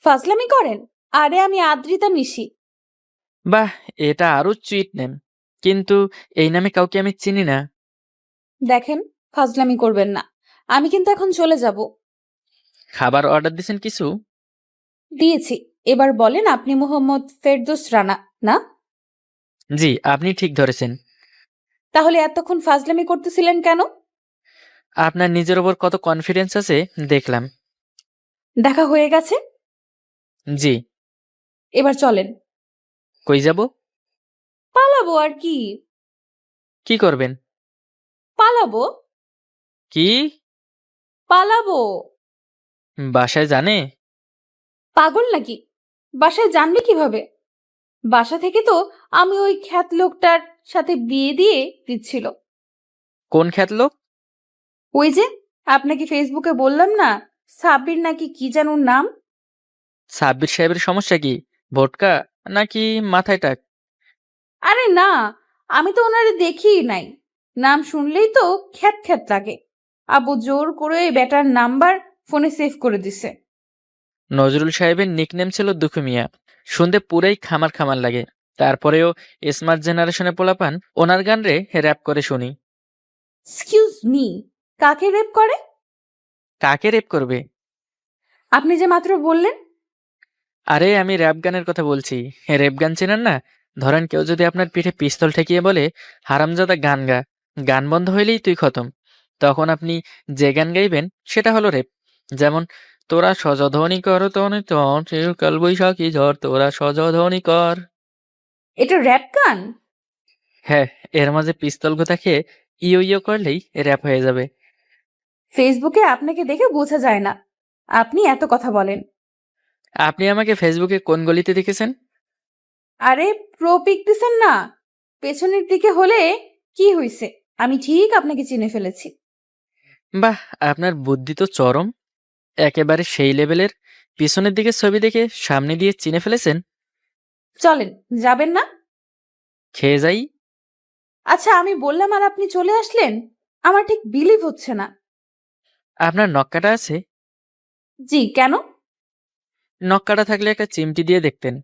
Speaker 7: ফাজলামি করেন? আরে আমি আদ্রিতা নিশি।
Speaker 1: বাহ, এটা আরো সুইট নেম, কিন্তু এই নামে কাউকে আমি চিনি না।
Speaker 7: দেখেন, ফাজলামি করবেন না। আমি কিন্তু এখন চলে যাব।
Speaker 1: খাবার অর্ডার দিয়েছেন কিছু?
Speaker 7: দিয়েছি। এবার বলেন, আপনি মোহাম্মদ ফেরদৌস রানা না?
Speaker 1: জি, আপনি ঠিক ধরেছেন।
Speaker 7: তাহলে এতক্ষণ ফাজলামি করতেছিলেন কেন?
Speaker 1: আপনার নিজের ওপর কত কনফিডেন্স আছে দেখলাম।
Speaker 7: দেখা হয়ে গেছে।
Speaker 1: জি।
Speaker 7: এবার চলেন।
Speaker 1: কই যাব?
Speaker 7: পালাবো আর কি।
Speaker 1: কি করবেন?
Speaker 7: পালাবো।
Speaker 1: কি?
Speaker 7: পালাবো।
Speaker 1: বাসায় জানে?
Speaker 7: পাগল নাকি? বাসায় জানবে কিভাবে? বাসা থেকে তো আমি ওই খ্যাত লোকটার সাথে বিয়ে দিয়ে দিচ্ছিল।
Speaker 1: কোন খ্যাত লোক?
Speaker 7: ওই যে আপনাকে ফেসবুকে বললাম না, সাব্বির নাকি কি যেন ওর নাম।
Speaker 1: সাব্বির সাহেবের সমস্যা কি? ভোটকা নাকি মাথায় টাক?
Speaker 7: আরে না, আমি তো ওনারে দেখিই নাই। নাম শুনলেই তো খ্যাত খ্যাত লাগে। আব্বু জোর করে ওই বেটার নাম্বার ফোনে সেভ করে দিছে।
Speaker 1: নজরুল সাহেবের নিকনেম ছিল দুখু মিয়া। শুনতে পুরাই খামার খামার লাগে। তারপরেও স্মার্ট জেনারেশনে পোলাপান ওনার গান রে র‍্যাপ করে শুনি।
Speaker 7: এক্সকিউজ মি, কাকে রেপ করে?
Speaker 1: কাকে রেপ করবে?
Speaker 7: আপনি যে মাত্র বললেন।
Speaker 1: আরে আমি র‍্যাপ গানের কথা বলছি। রেপ গান চেনেন না? ধরেন কেউ যদি আপনার পিঠে পিস্তল ঠেকিয়ে বলে, হারামজাদা গান গা, গান বন্ধ হইলেই তুই খতম, তখন আপনি যে গান গাইবেন সেটা হলো রেপ। যেমন, তোরা সযধ্বনি কর তনি তন কাল বৈশাখী ঝড়, তোরা সযধ্বনি কর।
Speaker 7: এটা র্যাপ গান?
Speaker 1: হ্যাঁ, এর মাঝে পিস্তল গোতা খেয়ে ইয়ো ইয়ো করলেই র‍্যাপ হয়ে যাবে।
Speaker 7: ফেসবুকে আপনাকে দেখে বোঝা যায় না আপনি এত কথা বলেন।
Speaker 1: আপনি আমাকে ফেসবুকে কোন গলিতে দেখেছেন?
Speaker 7: আরে প্রো পিক দিছেন না, পেছনের দিকে হলে কি হইছে? আমি ঠিক আপনাকে চিনে ফেলেছি।
Speaker 1: বাহ, আপনার বুদ্ধি তো চরম। একেবারে সেই লেভেলের। পিছনের দিকে ছবি দেখে সামনে দিয়ে চিনে ফেলেছেন।
Speaker 7: চলেন, যাবেন না?
Speaker 1: খেয়ে যাই।
Speaker 7: আচ্ছা, আমি বললাম আর আপনি চলে আসলেন। আমার ঠিক বিলিভ হচ্ছে না।
Speaker 1: আপনার নখ কাটা আছে?
Speaker 7: জি, কেন?
Speaker 1: নখ কাটা থাকলে একটা চিমটি দিয়ে দেখতেন,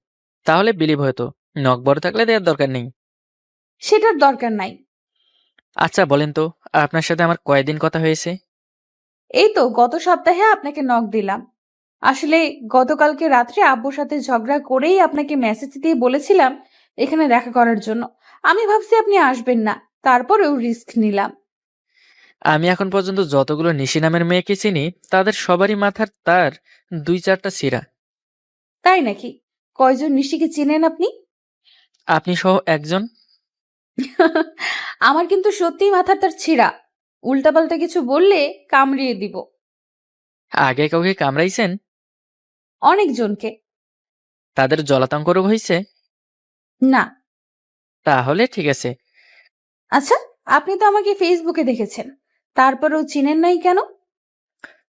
Speaker 1: তাহলে বিলিভ হতো। নখ বড় থাকলে দেওয়ার দরকার নেই।
Speaker 7: সেটার দরকার নাই।
Speaker 1: আচ্ছা বলেন তো, আপনার সাথে আমার কয়দিন কথা হয়েছে?
Speaker 7: এই তো গত সপ্তাহে আপনাকে নক দিলাম। আসলে গতকালকে রাত্রে আব্বুর সাথে ঝগড়া করেই আপনাকে মেসেজ দিয়ে বলেছিলাম এখানে দেখা করার জন্য। আমি ভাবছি আপনি আসবেন না, তারপরেও রিস্ক নিলাম।
Speaker 1: আমি এখন পর্যন্ত যতগুলো নিশি নামের মেয়েকে চিনি, তাদের সবারই মাথার তার 2-4টা ছিঁড়া।
Speaker 7: তাই নাকি? কয়জন নিশিকে চেনেন আপনি?
Speaker 1: আপনি সহ একজন।
Speaker 7: আমার কিন্তু সত্যিই মাথার তার ছিঁড়া। উল্টাপাল্টা কিছু বললে কামড়িয়ে দিব।
Speaker 1: আগে কাউকে কামড়াইছেন?
Speaker 7: অনেকজনকে।
Speaker 1: তাদের জলাতঙ্ক রোগ হয়েছে?
Speaker 7: না।
Speaker 1: তাহলে ঠিক আছে।
Speaker 7: আচ্ছা, আপনি তো আমাকে ফেসবুকে দেখেছেন, তারপরেও চিনেন নাই কেন?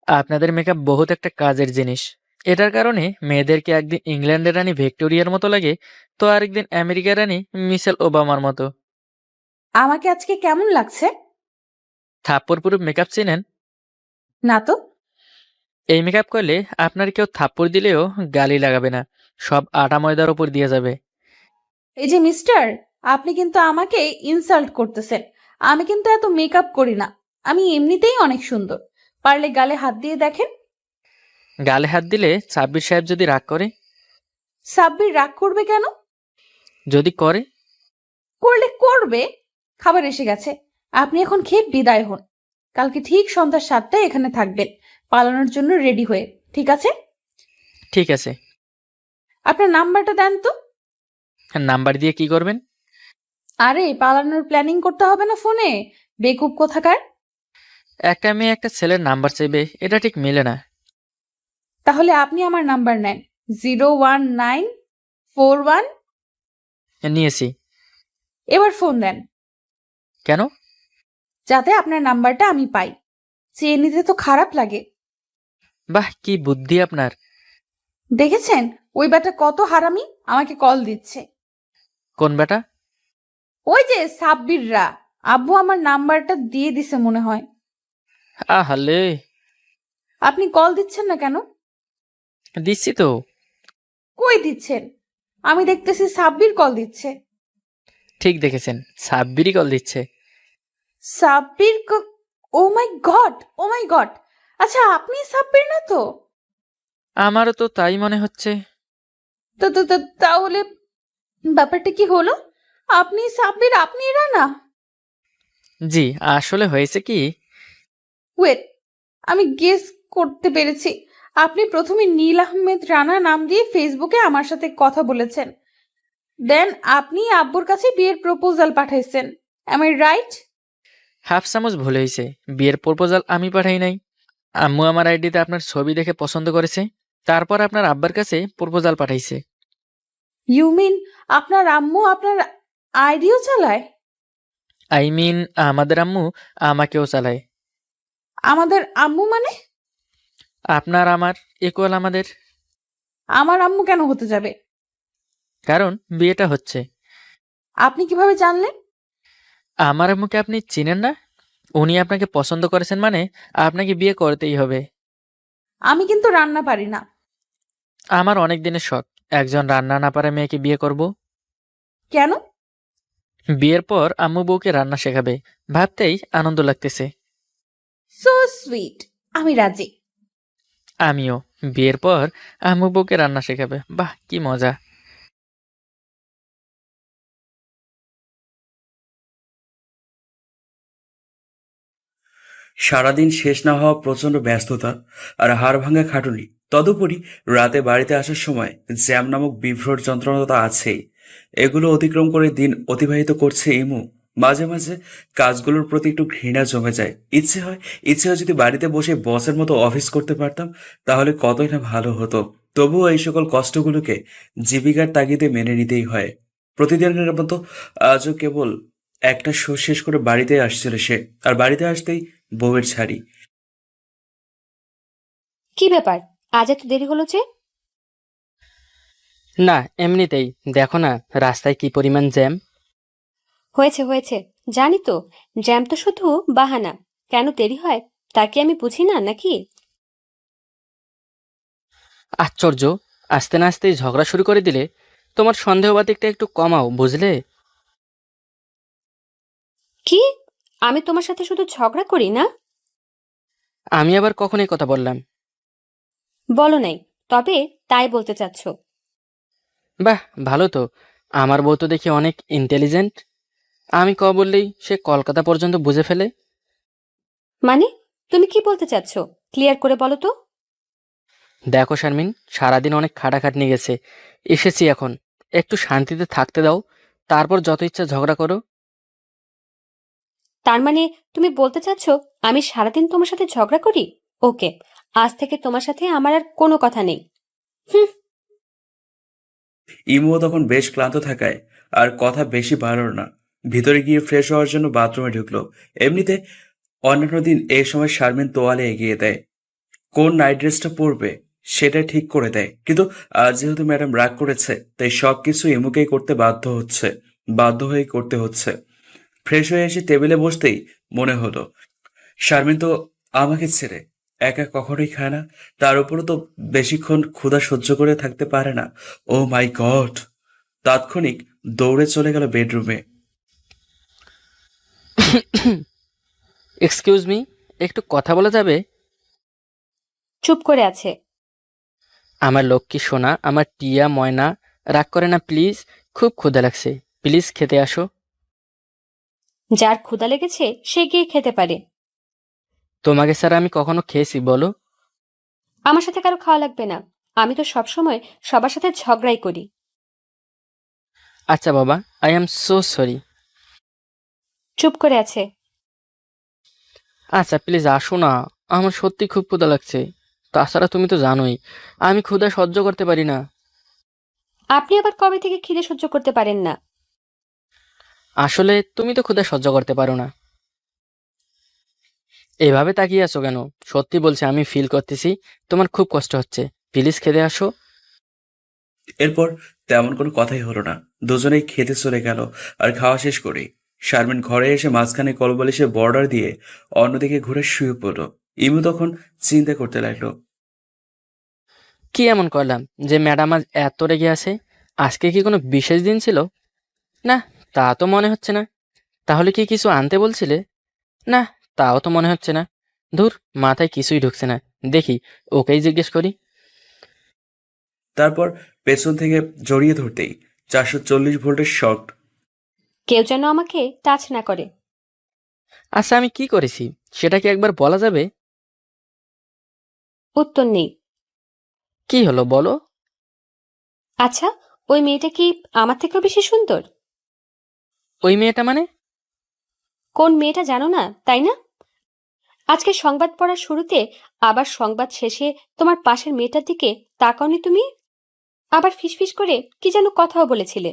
Speaker 1: আপনাদের মেকআপ বহুত একটা কাজের জিনিস। এটার কারণে মেয়েদেরকে একদিন ইংল্যান্ডের রানী ভিক্টোরিয়ার মতো লাগে, তো আরেকদিন আমেরিকার রানী মিশেল ওবামার মতো।
Speaker 7: আমাকে আজকে কেমন লাগছে?
Speaker 1: থাপ্পড় প্রুফ মেকআপ চেনেন?
Speaker 7: না তো।
Speaker 1: এই মেকআপ করলে আপনার কেউ থাপ্পড় দিলেও গালি লাগাবে না, সব আটা ময়দার উপর দিয়ে যাবে।
Speaker 7: এই যে মিস্টার, আপনি কিন্তু আমাকে ইনসাল্ট করতেছেন। আমি কিন্তু এত মেকআপ করি না, আমি এমনিতেই অনেক সুন্দর। পারলে গালে হাত দিয়ে দেখেন।
Speaker 1: গালে হাত দিলে সাব্বির সাহেব যদি রাগ করে?
Speaker 7: সাব্বির রাগ করবে কেন?
Speaker 1: যদি করে?
Speaker 7: করলে করবে। খাবার এসে গেছে, আপনি এখন খেয়ে বিদায় হন। কালকে ঠিক সন্ধ্যা 7টায় এখানে থাকবেন, পালানোর জন্য রেডি হয়ে। ঠিক আছে?
Speaker 1: ঠিক আছে।
Speaker 7: আপনার নাম্বারটা দেন তো।
Speaker 1: নাম্বার দিয়ে কি করবেন?
Speaker 7: আরে পালানোর প্ল্যানিং করতে হবে না ফোনে, বেকুব কোথাকার।
Speaker 1: একটা মেয়ে একটা ছেলের নাম্বার চাইবে, এটা ঠিক মেলে না।
Speaker 7: তাহলে আপনি আমার নাম্বার নেন, 01941।
Speaker 1: নিয়েছি।
Speaker 7: এবার ফোন দেন।
Speaker 1: কেন?
Speaker 7: যাতে আপনার নাম্বারটা আমি পাই। চেয়ে নিতে তো খারাপ লাগে।
Speaker 1: বাহ, কি বুদ্ধি আপনার!
Speaker 7: দেখেছেন ওই বেটা কত হারামি, আমাকে কল দিচ্ছে।
Speaker 1: কোন বেটা?
Speaker 7: ওই যে সাব্বিররা। আব্বু আমার নাম্বারটা দিয়ে দিছে মনে হয়।
Speaker 1: আহালে,
Speaker 7: আপনি কল দিচ্ছেন না কেন?
Speaker 1: দিচ্ছি তো।
Speaker 7: কই দিচ্ছেন? আমি দেখতেছি সাব্বির কল দিচ্ছে।
Speaker 1: ঠিক দেখেছেন, সাব্বিরই কল দিচ্ছে।
Speaker 7: সাব্বির? ও my god, O my god. আচ্ছা আপনি সাব্বির না তো?
Speaker 1: আমারও তো তাই মনে হচ্ছে।
Speaker 7: তাহলে ব্যাপারটা কি হলো? আপনি সাব্বির, আপনি রানা?
Speaker 1: জি, আসলে হয়েছে কি,
Speaker 7: ওয়েট, আমি গেস করতে পেরেছি। আপনি প্রথমে নীল আহমেদ রানা নাম দিয়ে ফেসবুকে আমার সাথে কথা বলেছেন, দেন আপনি আব্বুর কাছে বিয়ের প্রপোজাল পাঠাইছেন। M I right?
Speaker 1: হাফ চামচ ভুল হয়েছে। বিয়ের প্রপোজাল আমি পাঠাই নাই। আম্মু আমার আইডিতে আপনার ছবি দেখে পছন্দ করেছে, তারপর আপনার আব্বার কাছে প্রপোজাল পাঠাইছে।
Speaker 7: ইউ মিন আপনার আম্মু আপনার আইডিও চালায়?
Speaker 1: আই মিন আমাদের আম্মু আমাকেও চালায়।
Speaker 7: আমাদের আম্মু মানে?
Speaker 1: আপনার আমার ইকুয়াল আমাদের।
Speaker 7: আমার আম্মু কেন হতে যাবে?
Speaker 1: কারণ বিয়েটা হচ্ছে।
Speaker 7: আপনি কিভাবে জানলেন?
Speaker 1: আমার আম্মুকে আপনি চিনেন না? উনি আপনাকে পছন্দ করেছেন মানে আপনাকে বিয়ে করতেই হবে।
Speaker 7: আমি কিন্তু রান্না পারি না।
Speaker 1: আমার অনেক দিনের শখ, একজন রান্না না পারা মেয়েকে বিয়ে করব।
Speaker 7: কেন?
Speaker 1: বিয়ের পর আম্মু বউকে রান্না শেখাবে, ভাবতেই আনন্দ লাগতেছে।
Speaker 7: সো সুইট, আমি রাজি।
Speaker 1: আমিও। বিয়ের পর আম্মু বউকে রান্না শেখাবে, বাহ কি মজা।
Speaker 8: সারাদিন শেষ না হওয়া প্রচন্ড ব্যস্ততা আর হাড় ভাঙা খাটুনি, তদুপরি রাতে বাড়িতে আসার সময় জ্যাম নামক বিভ্রট যন্ত্রণা তো আছেই। এগুলো অতিক্রম করে দিন অতিবাহিত করছে ইমু। মাঝে মাঝে কাজগুলোর প্রতি একটু ঘৃণা জমে যায়। ইচ্ছে হয় যদি বাড়িতে বসে বসের মতো অফিস করতে পারতাম, তাহলে কতই না ভালো হতো। তবুও এই সকল কষ্টগুলোকে জীবিকার তাগিদে মেনে নিতেই হয়। প্রতিদিনের মতো আজও কেবল একটা শো শেষ করে বাড়িতে আসছিল সে, আর বাড়িতে আসতেই বউয়ের ছাড়ি।
Speaker 9: কি ব্যাপার, আজ এত দেরি হলো যে?
Speaker 1: না, এমনিতেই। দেখো না রাস্তায় কি পরিমাণ জ্যাম।
Speaker 9: হয়েছে হয়েছে, জানি তো। জ্যাম তো শুধু বাহানা। কেন দেরি হয় তা কি আমি বুঝি না নাকি?
Speaker 1: আশ্চর্য, আস্তে না আস্তেই ঝগড়া শুরু করে দিলে। তোমার সন্দেহবাতিকটা একটু কমাও, বুঝলে?
Speaker 9: কি? আমি তোমার সাথে শুধু ঝগড়া করি না?
Speaker 1: আমি আবার কখন এই কথা বললাম?
Speaker 9: বলো নাই, তবে তাই বলতে চাচ্ছ।
Speaker 1: বাহ, ভালো তো। আমার বউ তো দেখি অনেক ইন্টেলিজেন্ট। আমি বললেই সে কলকাতা পর্যন্ত বুঝে ফেলে।
Speaker 9: মানে তুমি কি বলতে চাচ্ছ? ক্লিয়ার করে বলো তো।
Speaker 1: দেখো শারমিন, সারাদিন অনেক খাটাখাটনি গেছে, এসেছি এখন। একটু শান্তিতে থাকতে দাও, তারপর যত ইচ্ছা ঝগড়া করো।
Speaker 9: তার মানে তুমি বলতে চাচ্ছ আমি সারাদিন তোমার সাথে ঝগড়া করি? ওকে, আজ থেকে তোমার সাথে আমার আর কোনো কথা নেই। হুম।
Speaker 8: ইমুও তখন বেশ ক্লান্ত থাকায় আর কথা বেশি বাড়ল না। ভিতরে গিয়ে ফ্রেশ হওয়ার জন্য বাথরুমে ঢুকলো। এমনিতে অন্যান্য দিন এই সময় শারমিন তোয়ালে এগিয়ে দেয়। কোন নাইট ড্রেসটা পরবে সেটা ঠিক করে দেয়, কিন্তু আজ যেহেতু ম্যাডাম রাগ করেছে তাই সবকিছু ইমুকেই করতে বাধ্য হয়ে করতে হচ্ছে। ফ্রেশ হয়ে এসে টেবিলে বসতেই মনে হলো শারমিন তো আমাকে ছেড়ে একা কখনোই খায় না, তার উপরও তো বেশিক্ষণ ক্ষুধা সহ্য করে থাকতে পারে না। ও মাই গড! তাৎক্ষণিক দৌড়ে চলে গেল বেডরুমে।
Speaker 1: এক্সকিউজ মি, একটু কথা বলা যাবে?
Speaker 9: চুপ করে আছে।
Speaker 1: আমার লক্ষ্মী সোনা, আমার টিয়া ময়না, রাগ করে না প্লিজ। খুব ক্ষুধা লাগছে, প্লিজ খেতে আসো।
Speaker 9: যার ক্ষুধা লেগেছে সে গিয়ে খেতে পারে।
Speaker 1: তোমাকে স্যার আমি কখনো খেয়েছি বলো?
Speaker 9: আমার সাথে কারো খাওয়া লাগবে না। আমি তো সবসময় সবার সাথে ঝগড়াই করি।
Speaker 1: আচ্ছা বাবা, আই এম সো সরি।
Speaker 9: চুপ করে আছে।
Speaker 1: আচ্ছা প্লিজ আসো না, আমার সত্যি খুব ক্ষুধা লাগছে। তাছাড়া তুমি তো জানোই আমি ক্ষুধা সহ্য করতে পারি না।
Speaker 9: আপনি আবার কবে থেকে খিদে সহ্য করতে পারেন না?
Speaker 1: আসলে তুমি তো ক্ষুধা সহ্য করতে পারো না। এভাবে তাকিয়ে আছো কেন? সত্যি বলছি, আমি ফিল করতেছি তোমার খুব কষ্ট হচ্ছে। প্লিজ খেতে আসো।
Speaker 8: এরপর তেমন কোনো কথাই হলো না, দুজনেই খেতে চলে গেল। আর খাওয়া শেষ করেই শারমিন ঘরে এসে মাঝখানে কলবালিশে বর্ডার দিয়ে অন্যদিকে ঘুরে শুয়ে পড়ল। ইমু তখন চিন্তা করতে লাগলো।
Speaker 1: কি এমন করলাম যে ম্যাডাম আজ এত রেগে আছে? আজকে কি কোনো বিশেষ দিন ছিল? না, তা তো মনে হচ্ছে না। তাহলে কি কিছু আনতে বলছিলে? না, তাও তো মনে হচ্ছে না। ধুর, মাথায় কিছুই ঢুকছে না। দেখি, ওকেই জিজ্ঞেস করি।
Speaker 8: তারপর পেছন থেকে জড়িয়ে ধরতেই 440 ভোল্টের শর্ট।
Speaker 9: কেউ যেন আমাকে টাচ না করে।
Speaker 1: আচ্ছা, আমি কি করেছি সেটা কি একবার বলা যাবে?
Speaker 9: উত্তর নেই।
Speaker 1: কি হলো বলো?
Speaker 9: আচ্ছা, ওই মেয়েটা কি আমার থেকেও বেশি সুন্দর?
Speaker 1: ওই মেয়েটা মানে?
Speaker 9: কোন মেয়েটা জানো না, তাই না? আজকে সংবাদ পড়ার শুরুতে আবার সংবাদ শেষে তোমার পাশের মেয়েটার দিকে তাকাওনি তুমি? আবার ফিসফিস করে কি যেন কথাও বলেছিলে।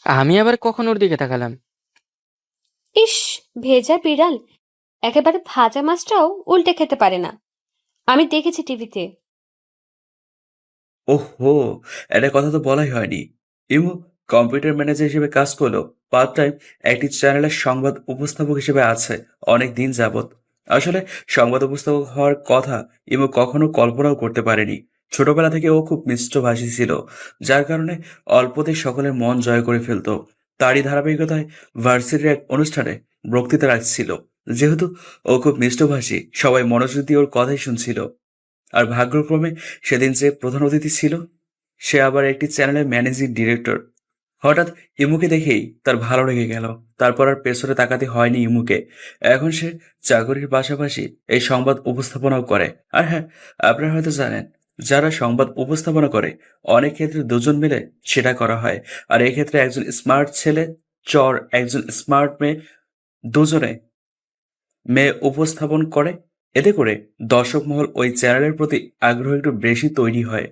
Speaker 1: আমি আবার কখন ওর দিকে তাকালাম?
Speaker 9: ইস, ভেজা বিড়াল একেবারে ভাজা মাছটাও উল্টে খেতে পারে না। আমি দেখেছি টিভিতে।
Speaker 8: ওহো, এটা কথা তো বলাই হয়নি। ইমু কম্পিউটার ম্যানেজার হিসেবে কাজ করলো, পার্ট টাইম একটি চ্যানেলের সংবাদ উপস্থাপক হিসেবে আছে অনেক দিন যাবত। আসলে সংবাদ উপস্থাপক হওয়ার কথা ইমু কখনো কল্পনাও করতে পারেনি। ছোটবেলা থেকে ও খুব মিষ্টভাষী ছিল, যার কারণে অল্পতেই সকলের মন জয় করে ফেলতো। তারই ধারাবাহিকতায় ভার্সিটির এক অনুষ্ঠানে বক্তৃতা রাখছিল। যেহেতু ও খুব মিষ্টভাষী, সবাই মনোযোগ দিয়ে ওর কথাই শুনছিল। আর ভাগ্যক্রমে সেদিন যে প্রধান অতিথি ছিল সে আবার একটি চ্যানেলের ম্যানেজিং ডিরেক্টর। হঠাৎ ইমুকে দেখেই তার ভালো লেগে গেল। তারপর আর পেছনে তাকাতে হয়নি ইমুকে। এখন সে চাকরির পাশাপাশি এই সংবাদ উপস্থাপনাও করে। আর হ্যাঁ, আপনারা হয়তো জানেন, যারা সংবাদ উপস্থাপনা করে অনেক ক্ষেত্রে দুজন মিলে সেটা করা হয়। আর এক্ষেত্রে একজন স্মার্ট ছেলে চর, একজন স্মার্ট মেয়ে, দুজনে মেয়ে উপস্থাপন করে। এতে করে দর্শক মহল ওই চ্যানেলের প্রতি আগ্রহ একটু বেশি তৈরি হয়।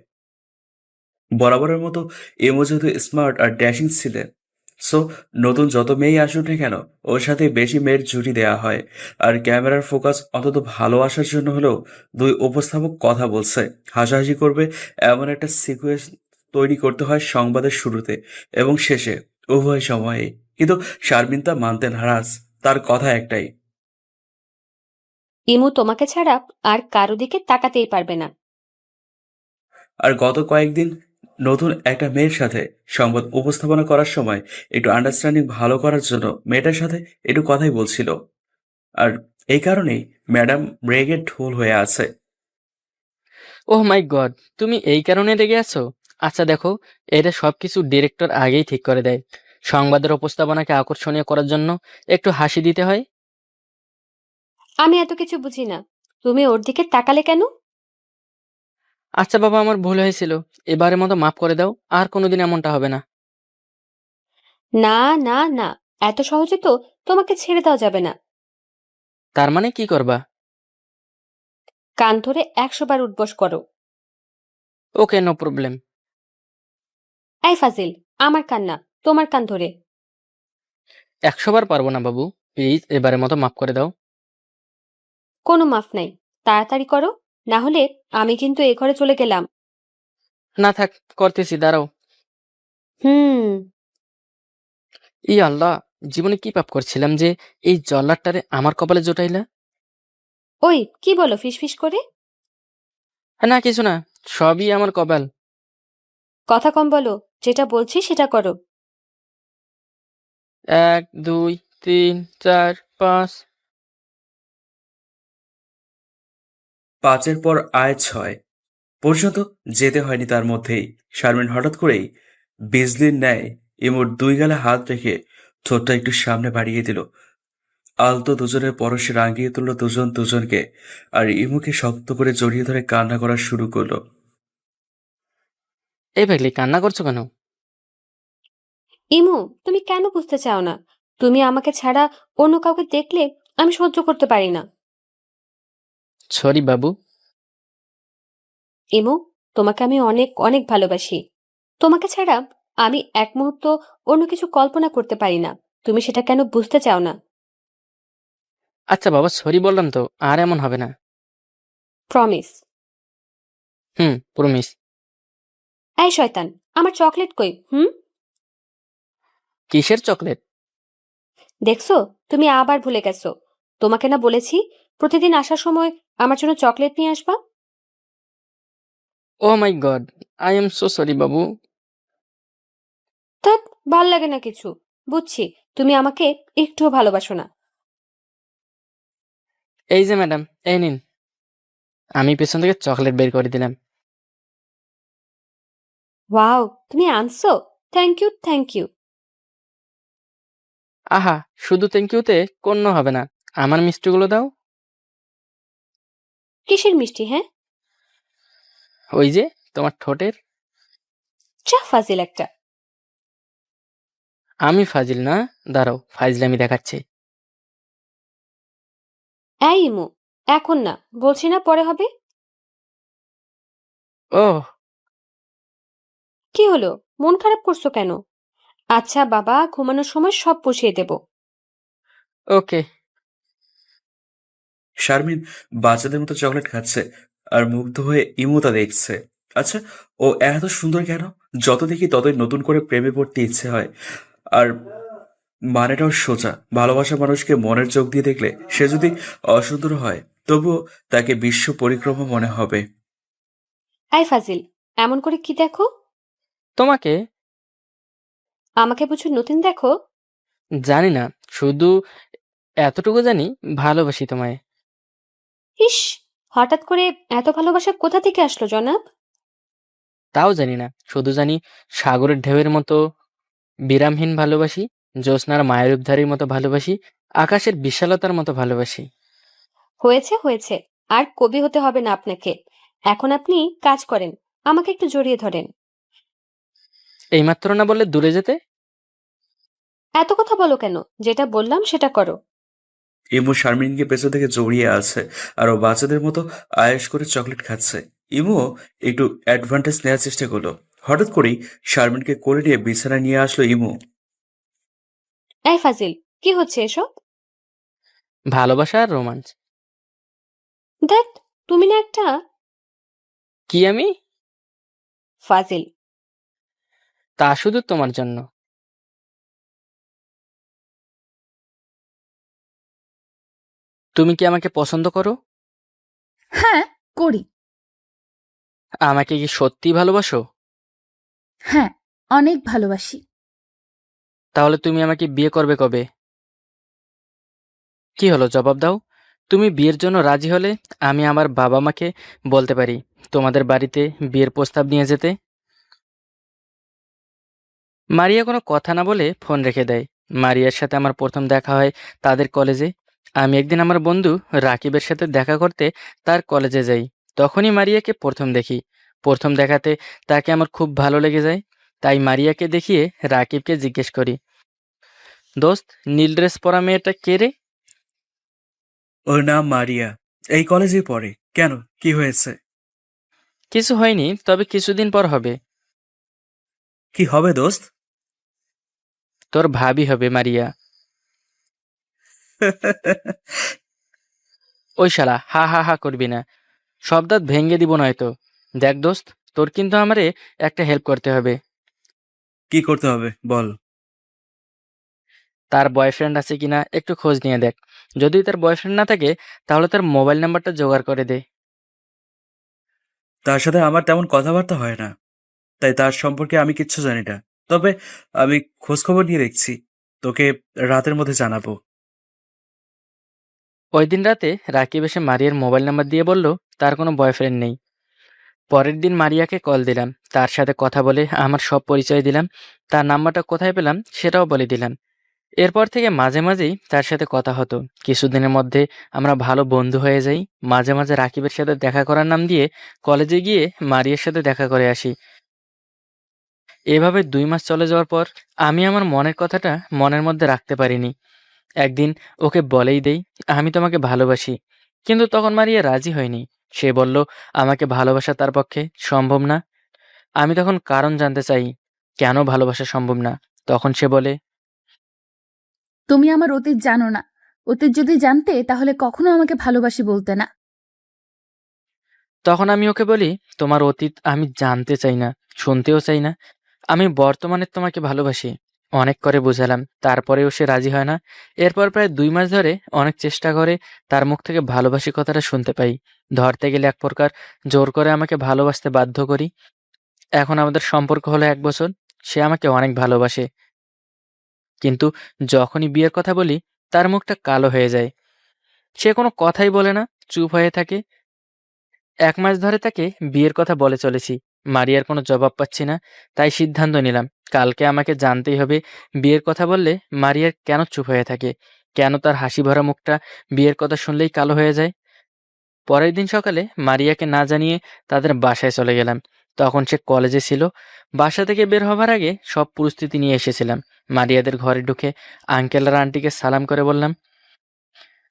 Speaker 8: বরাবরের মতো এমও যেহেতু স্মার্ট আর ড্যাশিং ছিলেন, সো নতুন যত মেয়েই আসুক না কেন ওর সাথে বেশি মেয়ের জুটি দেওয়া হয়। আর ক্যামেরার ফোকাস অন্তত ভালো আসার জন্য হলেও দুই উপস্থাপক কথা বলছে, হাসাহাসি করবে এমন একটা সিকোয়েন্স তৈরি করতে হয় সংবাদের শুরুতে এবং শেষে, উভয় সময়ে। কিন্তু শারমিন তা মানতে নারাজ। তার কথা একটাই,
Speaker 9: ইমু তোমাকে ছাড়া আর কারো দিকে তাকাতেই পারবে না।
Speaker 8: আর গত কয়েকদিন নতুন একটা মেয়ের সাথে সংবাদ উপস্থাপনা করার সময় একটু আন্ডারস্ট্যান্ডিং ভালো করার জন্য মেয়েটার সাথে একটু কথাই বলছিল। আর এই কারণেই ম্যাডাম রেগে ঢোল হয়ে আছে।
Speaker 1: ওহ মাই গড, তুমি এই কারণে রেগে আছো? আচ্ছা দেখো, এটা সবকিছু ডিরেক্টর আগেই ঠিক করে দেয়। সংবাদের উপস্থাপনাকে আকর্ষণীয় করার জন্য একটু হাসি দিতে হয়।
Speaker 9: আমি এত কিছু বুঝি না। তুমি ওর দিকে তাকালে কেন?
Speaker 1: আচ্ছা বাবা, আমার ভুল হয়েছিল, এবারের মতো মাফ করে দাও, আর কোনোদিন এমনটা হবে না।
Speaker 9: না, না, না, এত সহজে তো তোমাকে ছেড়ে দেওয়া যাবে না।
Speaker 1: তার মানে কি করবা?
Speaker 9: কান ধরে 100 বার উঠবস করো।
Speaker 1: ওকে, নো প্রবলেম।
Speaker 9: এই ফাজিল, আমার কান না, তোমার কান ধরে।
Speaker 1: 100 বার পারবো না বাবু, প্লিজ এবারের মতো মাফ করে দাও।
Speaker 9: কোনো মাফ নাই। তাড়াতাড়ি করো, না হলে আমি কিন্তু এ ঘরে চলে গেলাম।
Speaker 1: না থাক, করতেছি, দাঁড়াও।
Speaker 9: হুম।
Speaker 1: ই আল্লাহ, জীবনে কি পাপ করছিলাম যে এই জল্লাদটারে আমার কপালে জোটাইলা?
Speaker 9: ওই কি বলো ফিসফিস করে?
Speaker 1: না কিছু না, সবই আমার কপাল।
Speaker 9: কথা কম বলো, যেটা বলছি সেটা করো।
Speaker 1: 1 2 3 4 5।
Speaker 8: 5-এর পর আয় 6 পর্যন্ত যেতে হয়নি তার মধ্যেই শারমিন হঠাৎ করেই বিজলির ন্যায় ইমুর 2 গালে হাত রেখে ঠোঁটটা একটু সামনে বাড়িয়ে দিল। আলতো দুজনের পরশে রাঙিয়ে তুলল দুজন দুজনকে, আর ইমুকে শক্ত করে জড়িয়ে ধরে কান্না করা শুরু করলো।
Speaker 1: এই পাগলি, কান্না করছো কেন?
Speaker 9: ইমু, তুমি কেন বুঝতে চাও না? তুমি আমাকে ছাড়া অন্য কাউকে দেখলে আমি সহ্য করতে পারি না।
Speaker 1: সরি বাবু।
Speaker 9: ইমু, তোমাকে আমি অনেক অনেক ভালোবাসি। তোমাকে ছাড়া আমি এক মুহূর্ত অন্য কিছু কল্পনা করতে পারি না। তুমি সেটা কেন বুঝতে চাও না?
Speaker 1: আচ্ছা বাবা, সরি বললাম তো, আর এমন হবে না।
Speaker 9: প্রমিস।
Speaker 1: প্রমিস।
Speaker 9: এই শয়তান, আমার চকলেট কই?
Speaker 1: কিসের চকলেট?
Speaker 9: দেখছো, তুমি আবার ভুলে গেছো। তোমাকে না বলেছি প্রতিদিন আসার সময় আমার জন্য চকলেট নিয়ে আসবা?
Speaker 1: Oh my god, I am so sorry বাবু।
Speaker 9: ধ্যাৎ, ভাল লাগে না কিছু। বুঝছি তুমি আমাকে একটুও ভালোবাসো না।
Speaker 1: এই যে ম্যাডাম, এই নিন। আমি পেছন থেকে চকলেট বের করে দিলাম।
Speaker 9: ওয়াও, তুমি আনছো? Thank you, thank you.
Speaker 1: আহা, শুধু থ্যাংক ইউতে কোনো হবে না, আমার মিষ্টিগুলো দাও।
Speaker 9: কিসের মিষ্টি? হ্যাঁ,
Speaker 1: ওই যে তোমার ঠোঁটের।
Speaker 9: চা ফাজিল একটা।
Speaker 1: আমি ফাজিল না, দাঁড়াও, ফাইজলামি দেখাচ্ছি।
Speaker 9: এই ইমু, এখন না, বলছি না পরে হবে।
Speaker 1: ওহ,
Speaker 9: কি হলো, মন খারাপ করছো কেন? আচ্ছা বাবা, ঘুমানোর সময় সব পুষিয়ে দেব।
Speaker 1: ওকে।
Speaker 8: শারমিন বাচ্চাদের মতো চকলেট খাচ্ছে আর মুগ্ধ হয়ে ইমু তা দেখছে। আচ্ছা, ও এত সুন্দর কেন? যত দেখি ততই নতুন করে প্রেমে পড়তে ইচ্ছে হয়। আর মানেটাও সোজা, ভালোবাসা মানুষকে মনের চোখ দিয়ে দেখলে সে যদি অসুন্দর হয় তবুও তাকে বিশ্ব পরিক্রমা মনে হবে।
Speaker 9: এই ফাজিল, এমন করে কি দেখো?
Speaker 1: তোমাকে?
Speaker 9: আমাকে বুঝি নতুন দেখো?
Speaker 1: জানি না, শুধু এতটুকু জানি, ভালোবাসি তোমায়।
Speaker 9: ইস, হঠাৎ করে এত ভালোবাসা কোথা থেকে আসলো জনাব?
Speaker 1: তাও জানি না, শুধু জানি সাগরের ঢেউয়ের মতো বিরামহীন ভালোবাসি, জ্যোৎস্নার মায়ের মতো ভালোবাসি, আকাশের বিশালতার মতো ভালোবাসি।
Speaker 9: হয়েছে হয়েছে, আর কবি হতে হবে না আপনাকে। এখন আপনি কাজ করেন, আমাকে একটু জড়িয়ে ধরেন।
Speaker 1: এইমাত্র না বললে দূরে যেতে?
Speaker 9: এত কথা বলো কেন? যেটা বললাম সেটা করো।
Speaker 8: ইমু শারমিনকে পেছন থেকে জড়িয়ে আছে আর ও বাচ্চাদের মতো আয়েশ করে চকলেট খাচ্ছে। ইমুও একটু অ্যাডভান্টেজ নেওয়ার চেষ্টা করলো। হঠাৎ করেই শারমিনকে কোলে নিয়ে বিছানায় নিয়ে আসলো ইমু।
Speaker 9: এই ফাজিল, কি হচ্ছে এসব?
Speaker 1: ভালোবাসা আর রোমাঞ্চ।
Speaker 9: ধ্যাৎ, তুমি না একটা
Speaker 1: কি আমি?
Speaker 9: ফাজিল।
Speaker 1: তা শুধু তোমার জন্য। তুমি কি আমাকে পছন্দ করো?
Speaker 10: হ্যাঁ, করি।
Speaker 1: আমাকে কি সত্যি ভালোবাসো?
Speaker 10: হ্যাঁ, অনেক ভালোবাসি।
Speaker 1: তাহলে তুমি আমাকে বিয়ে করবে কবে? কি হলো, জবাব দাও। তুমি বিয়ের জন্য রাজি হলে আমি আমার বাবা মাকে বলতে পারি তোমাদের বাড়িতে বিয়ের প্রস্তাব নিয়ে যেতে। মারিয়া কোনো কথা না বলে ফোন রেখে দেয়। মারিয়ার সাথে আমার প্রথম দেখা হয় তাদের কলেজে। আমি একদিন আমার বন্ধু রাকিবের সাথে দেখা করতে তার কলেজে যাই। তখনই মারিয়াকে প্রথম দেখি। প্রথম দেখাতে তাকে আমার খুব ভালো লেগে যায়। তাই মারিয়াকে দেখিয়ে রাকিবকে জিজ্ঞেস করি, দোস্ত, নীল ড্রেস পরা মেয়েটা কে রে?
Speaker 8: ওর নাম মারিয়া, এই কলেজে পড়ে। কেন, কি হয়েছে?
Speaker 1: কিছু হয়নি, তবে কিছুদিন পর হবে।
Speaker 8: কি হবে দোস্ত?
Speaker 1: তোর ভাবি হবে মারিয়া। ওই শালা, হা হা হা করবি না। সব দাঁত ভেঙে দিব নয়তো। দেখ দোস্ত, তোর কিন্তু আমারে একটা হেল্প করতে হবে।
Speaker 8: কি করতে হবে বল।
Speaker 1: তার বয়ফ্রেন্ড আছে কিনা একটু খোঁজ নিয়ে দেখ। যদি তার বয়ফ্রেন্ড না থাকে তাহলে তার মোবাইল নাম্বারটা জোগাড় করে দে।
Speaker 8: তার সাথে আমার তেমন কথাবার্তা হয় না, তাই তার সম্পর্কে আমি কিচ্ছু জানি না। তবে আমি খোঁজ খবর নিয়ে দেখছি, তোকে রাতের মধ্যে জানাবো।
Speaker 1: ওই দিন রাতে রাকিব এসে মারিয়ার মোবাইল নাম্বার দিয়ে বলল তার কোনো বয়ফ্রেন্ড নেই। পরের দিন মারিয়াকে কল দিলাম, তার সাথে কথা বলে আমার সব পরিচয় দিলাম, তার নাম্বারটা কোথায় পেলাম সেটাও বলে দিলাম। এরপর থেকে মাঝে মাঝেই তার সাথে কথা হতো। কিছুদিনের মধ্যে আমরা ভালো বন্ধু হয়ে যাই। মাঝে মাঝে রাকিবের সাথে দেখা করার নাম দিয়ে কলেজে গিয়ে মারিয়ার সাথে দেখা করে আসি। এভাবে 2 মাস চলে যাওয়ার পর আমি আমার মনের কথাটা মনের মধ্যে রাখতে পারিনি। একদিন ওকে বলেই দেই আমি তোমাকে ভালোবাসি, কিন্তু তখন মারিয়া রাজি হয়নি। সে বলল আমাকে ভালোবাসা তার পক্ষে সম্ভব না। আমি তখন কারণ জানতে চাই কেন ভালোবাসা সম্ভব না। তখন সে বলে,
Speaker 10: তুমি আমার অতীত জানো না। অতীত যদি জানতে তাহলে কখনো আমাকে ভালোবাসি বলতে না।
Speaker 1: তখন আমি ওকে বলি তোমার অতীত আমি জানতে চাই না, শুনতেও চাই না। আমি বর্তমানে তোমাকে ভালোবাসি। অনেক করে বুঝালাম, তারপরেও সে রাজি হয় না। এরপর প্রায় 2 মাস ধরে অনেক চেষ্টা করে তার মুখ থেকে ভালোবাসি কথাটা শুনতে পাই। ধরতে গেলে এক প্রকার জোর করে আমাকে ভালোবাসতে বাধ্য করি। এখন আমাদের সম্পর্ক হলো 1 বছর। সে আমাকে অনেক ভালোবাসে, কিন্তু যখনই বিয়ের কথা বলি তার মুখটা কালো হয়ে যায়। সে কোনো কথাই বলে না, চুপ হয়ে থাকে। 1 মাস ধরে তাকে বিয়ের কথা বলে চলেছি, মারিয়ার কোনো জবাব পাচ্ছি না। তাই সিদ্ধান্ত নিলাম কালকে আমাকে জানতেই হবে বিয়ের কথা বললে মারিয়ার কেন চুপ হয়ে থাকে, কেন তার হাসি ভরা মুখটা বিয়ের কথা শুনলেই কালো হয়ে যায়। পরের দিন সকালে মারিয়াকে না জানিয়ে তাদের বাসায় চলে গেলাম। তখন সে কলেজে ছিল। বাসা থেকে বের হবার আগে সব প্রস্তুতি নিয়ে এসেছিলাম। মারিয়াদের ঘরে ঢুকে আঙ্কেল আর আন্টিকে সালাম করে বললাম,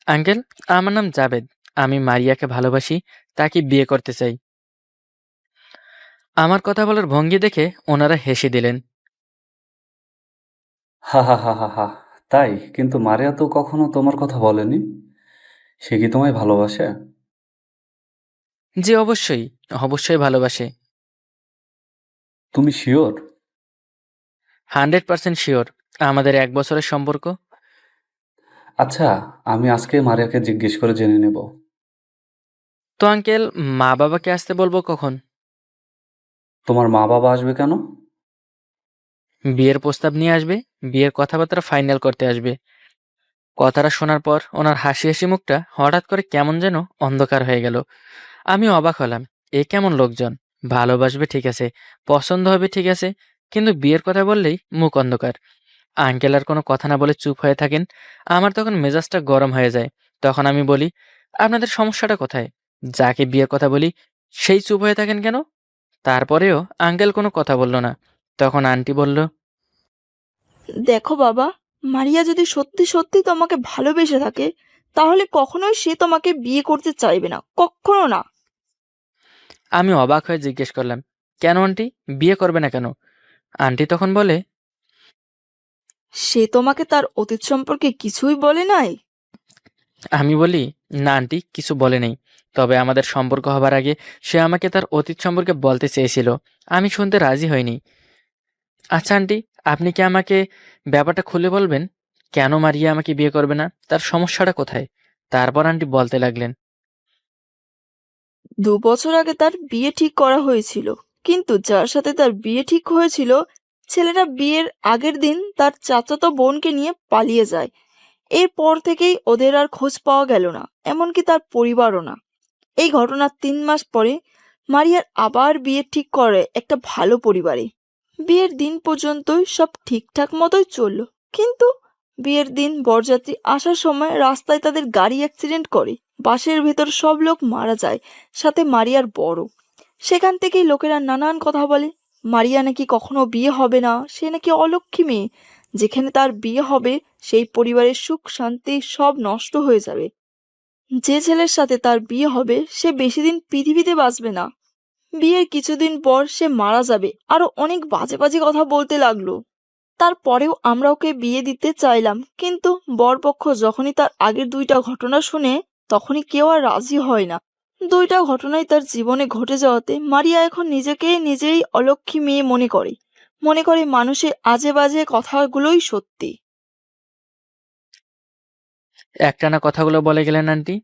Speaker 1: আঙ্কেল, আমার নাম জাবেদ। আমি মারিয়াকে ভালোবাসি, তাকে বিয়ে করতে চাই। আমার কথা বলার ভঙ্গি দেখে ওনারা হেসে দিলেন।
Speaker 11: হা হা হা হা হা। তাই? কিন্তু মারিয়া তো কখনো তোমার কথা বলেনি। সে কি তোমায় ভালোবাসে?
Speaker 1: জি অবশ্যই, অবশ্যই ভালোবাসে।
Speaker 11: তুমি শিওর?
Speaker 1: 100% শিওর। আমাদের 1 বছরের সম্পর্ক।
Speaker 11: আচ্ছা, আমি আজকে মারিয়াকে জিজ্ঞেস করে জেনে নেব।
Speaker 1: তো আঙ্কেল, মা বাবাকে আসতে বলবো কখন?
Speaker 11: তোমার মা বাবা আসবে কেন?
Speaker 1: বিয়ের প্রস্তাব নিয়ে আসবে, বিয়ের কথাবার্তা ফাইনাল করতে আসবে। কথাটা শোনার পর ওনার হাসি হাসি মুখটা হঠাৎ করে কেমন যেন অন্ধকার হয়ে গেল। আমি অবাক হলাম, এ কেমন লোকজন! ভালোবাসবে ঠিক আছে, পছন্দ হবে ঠিক আছে, কিন্তু বিয়ের কথা বললেই মুখ অন্ধকার। আঙ্কেল আর কোনো কথা না বলে চুপ হয়ে থাকেন। আমার তখন মেজাজটা গরম হয়ে যায়। তখন আমি বলি, আপনাদের সমস্যাটা কোথায়? যাকে বিয়ের কথা বলি সেই চুপ হয়ে থাকেন কেন? তারপরেও আঙ্কেল কোনো কথা বলল না। তখন আন্টি বলল,
Speaker 5: দেখো বাবা, মারিয়া যদি সত্যি সত্যি তোমাকে ভালোবেসে থাকে তাহলে কখনোই সে তোমাকে বিয়ে করতে চাইবে না, কখনো না।
Speaker 1: আমি অবাক হয়ে জিজ্ঞেস করলাম, কেন আন্টি, বিয়ে করবে না কেন? আন্টি তখন বলে,
Speaker 5: সে তোমাকে তার অতীত সম্পর্কে কিছুই বলে নাই?
Speaker 1: আমি বলি, না আন্টি, কিছু বলে নেই। তবে আমাদের সম্পর্ক হবার আগে সে আমাকে তার অতীত সম্পর্কে বলতে চেয়েছিল। আমি শুনতে রাজি হইনি। আচ্ছা আন্টি, আপনি কি আমাকে ব্যাপারটা খুলে বলবেন? কেন মারিয়া আমাকে বিয়ে করবে না? তার সমস্যাটা কোথায়? তারপর আন্টি বলতে লাগলেন,
Speaker 5: 2 বছর আগে তার বিয়ে ঠিক করা হয়েছিল, কিন্তু যার সাথে তার বিয়ে ঠিক হয়েছিল ছেলেটা বিয়ের আগের দিন তার চাচাতো বোনকে নিয়ে পালিয়ে যায়। এরপর থেকেই ওদের আর খোঁজ পাওয়া গেল না, এমনকি তার পরিবারও না। এই ঘটনার 3 মাস পরে মারিয়ার আবার বিয়ে ঠিক করে একটা ভালো পরিবারে। বিয়ের দিন পর্যন্তই সব ঠিকঠাক মতোই চলল, কিন্তু বিয়ের দিন বরযাত্রী আসার সময় রাস্তায় তাদের গাড়ি অ্যাক্সিডেন্ট করে। বাসের ভেতর সব লোক মারা যায়, সাথে মারিয়ার বড়। সেখান থেকেই লোকেরা নানান কথা বলে, মারিয়া নাকি কখনো বিয়ে হবে না, সে নাকি অলক্ষী মেয়ে। যেখানে তার বিয়ে হবে সেই পরিবারের সুখ শান্তি সব নষ্ট হয়ে যাবে। যে ছেলের সাথে তার বিয়ে হবে সে বেশি দিন পৃথিবীতে বাঁচবে না। বিয়ের কিছুদিন পর সে মারা যাবে। আরো অনেক বাজে বাজে কথা বলতে লাগলো। তারপরেও আমরা ওকে বিয়ে দিতে চাইলাম, কিন্তু বরপক্ষ যখনই তার আগের 2টা ঘটনা শুনে তখনই কেউ আর রাজি হয় না। দুইটা ঘটনাই তার জীবনে ঘটে যাওয়াতে মারিয়া এখন নিজেকে নিজেই অলক্ষী মেয়ে মনে করে মানুষের আজে বাজে কথাগুলোই সত্যি।
Speaker 1: একটানা কথাগুলো বলে গেলেন আন্টি।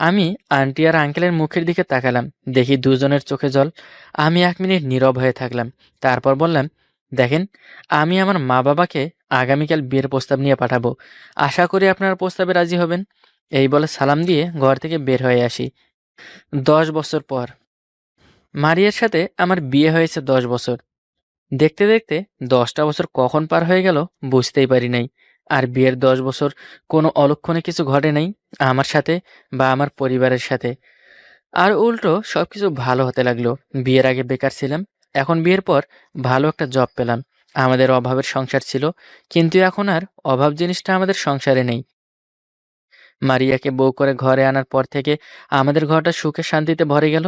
Speaker 1: আমি আন্টি আর আঙ্কেলের মুখের দিকে তাকালাম, দেখি দুজনের চোখে জল। আমি 1 মিনিট নীরব হয়ে থাকলাম, তারপর বললাম, দেখেন, আমি আমার মা বাবাকে আগামীকাল বিয়ের প্রস্তাব নিয়ে পাঠাবো। আশা করি আপনার প্রস্তাবে রাজি হবেন। এই বলে সালাম দিয়ে ঘর থেকে বের হয়ে আসি। 10 বছর পর মারিয়ার সাথে আমার বিয়ে হয়েছে 10 বছর। দেখতে দেখতে 10টা বছর কখন পার হয়ে গেল বুঝতেই পারি নাই। আর বিয়ের 10 বছর কোনো অলক্ষণে কিছু ঘটে নাই আমার সাথে বা আমার পরিবারের সাথে। আর উল্টো সবকিছু ভালো হতে লাগলো। বিয়ের আগে বেকার ছিলাম, এখন বিয়ের পর ভালো একটা জব পেলাম। আমাদের অভাবের সংসার ছিল, কিন্তু এখন আর অভাব জিনিসটা আমাদের সংসারে নেই। মারিয়াকে বউ করে ঘরে আনার পর থেকে আমাদের ঘরটা সুখে শান্তিতে ভরে গেল।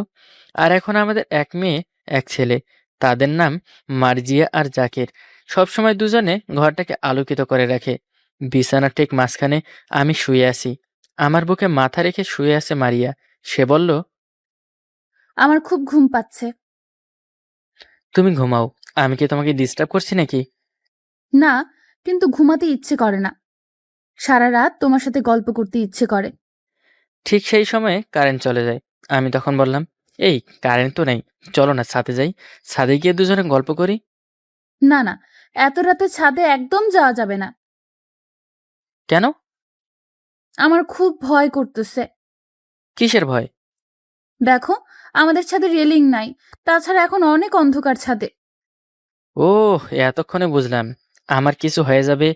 Speaker 1: আর এখন আমাদের 1 মেয়ে 1 ছেলে। তাদের নাম মার্জিয়া আর জাকির। সবসময় দুজনে ঘরটাকে আলোকিত করে রাখে। বিছানার ঠিক মাঝখানে আমি শুয়ে আছি, আমার বুকে মাথা রেখে শুয়ে আছে মারিয়া। সে বলল,
Speaker 10: আমার খুব ঘুম পাচ্ছে।
Speaker 1: তুমি ঘুমাও, আমি কি তোমাকে ডিস্টার্ব করছি নাকি?
Speaker 10: না, কিন্তু ঘুমাতে ইচ্ছে করে না। সারা রাত তোমার সাথে গল্প করতে ইচ্ছে করে।
Speaker 1: ঠিক সেই সময়ে কারেন্ট চলে যায়। আমি তখন বললাম, এই কারেন্ট তো নেই, চলো না ছাদে যাই, ছাদে গিয়ে দুজনে গল্প করি।
Speaker 10: না না, এত রাতে ছাদে একদম যাওয়া যাবে না।
Speaker 1: কেন?
Speaker 10: আমার খুব ভয় করতেছে।
Speaker 1: কিসের ভয়?
Speaker 10: দেখো, আমাদের ছাদে রেলিং নাই, তাছাড়া এখন অনেক অন্ধকার ছাদে।
Speaker 1: ও, এতক্ষণে বুঝলাম আমার কিছু হয়ে যাবে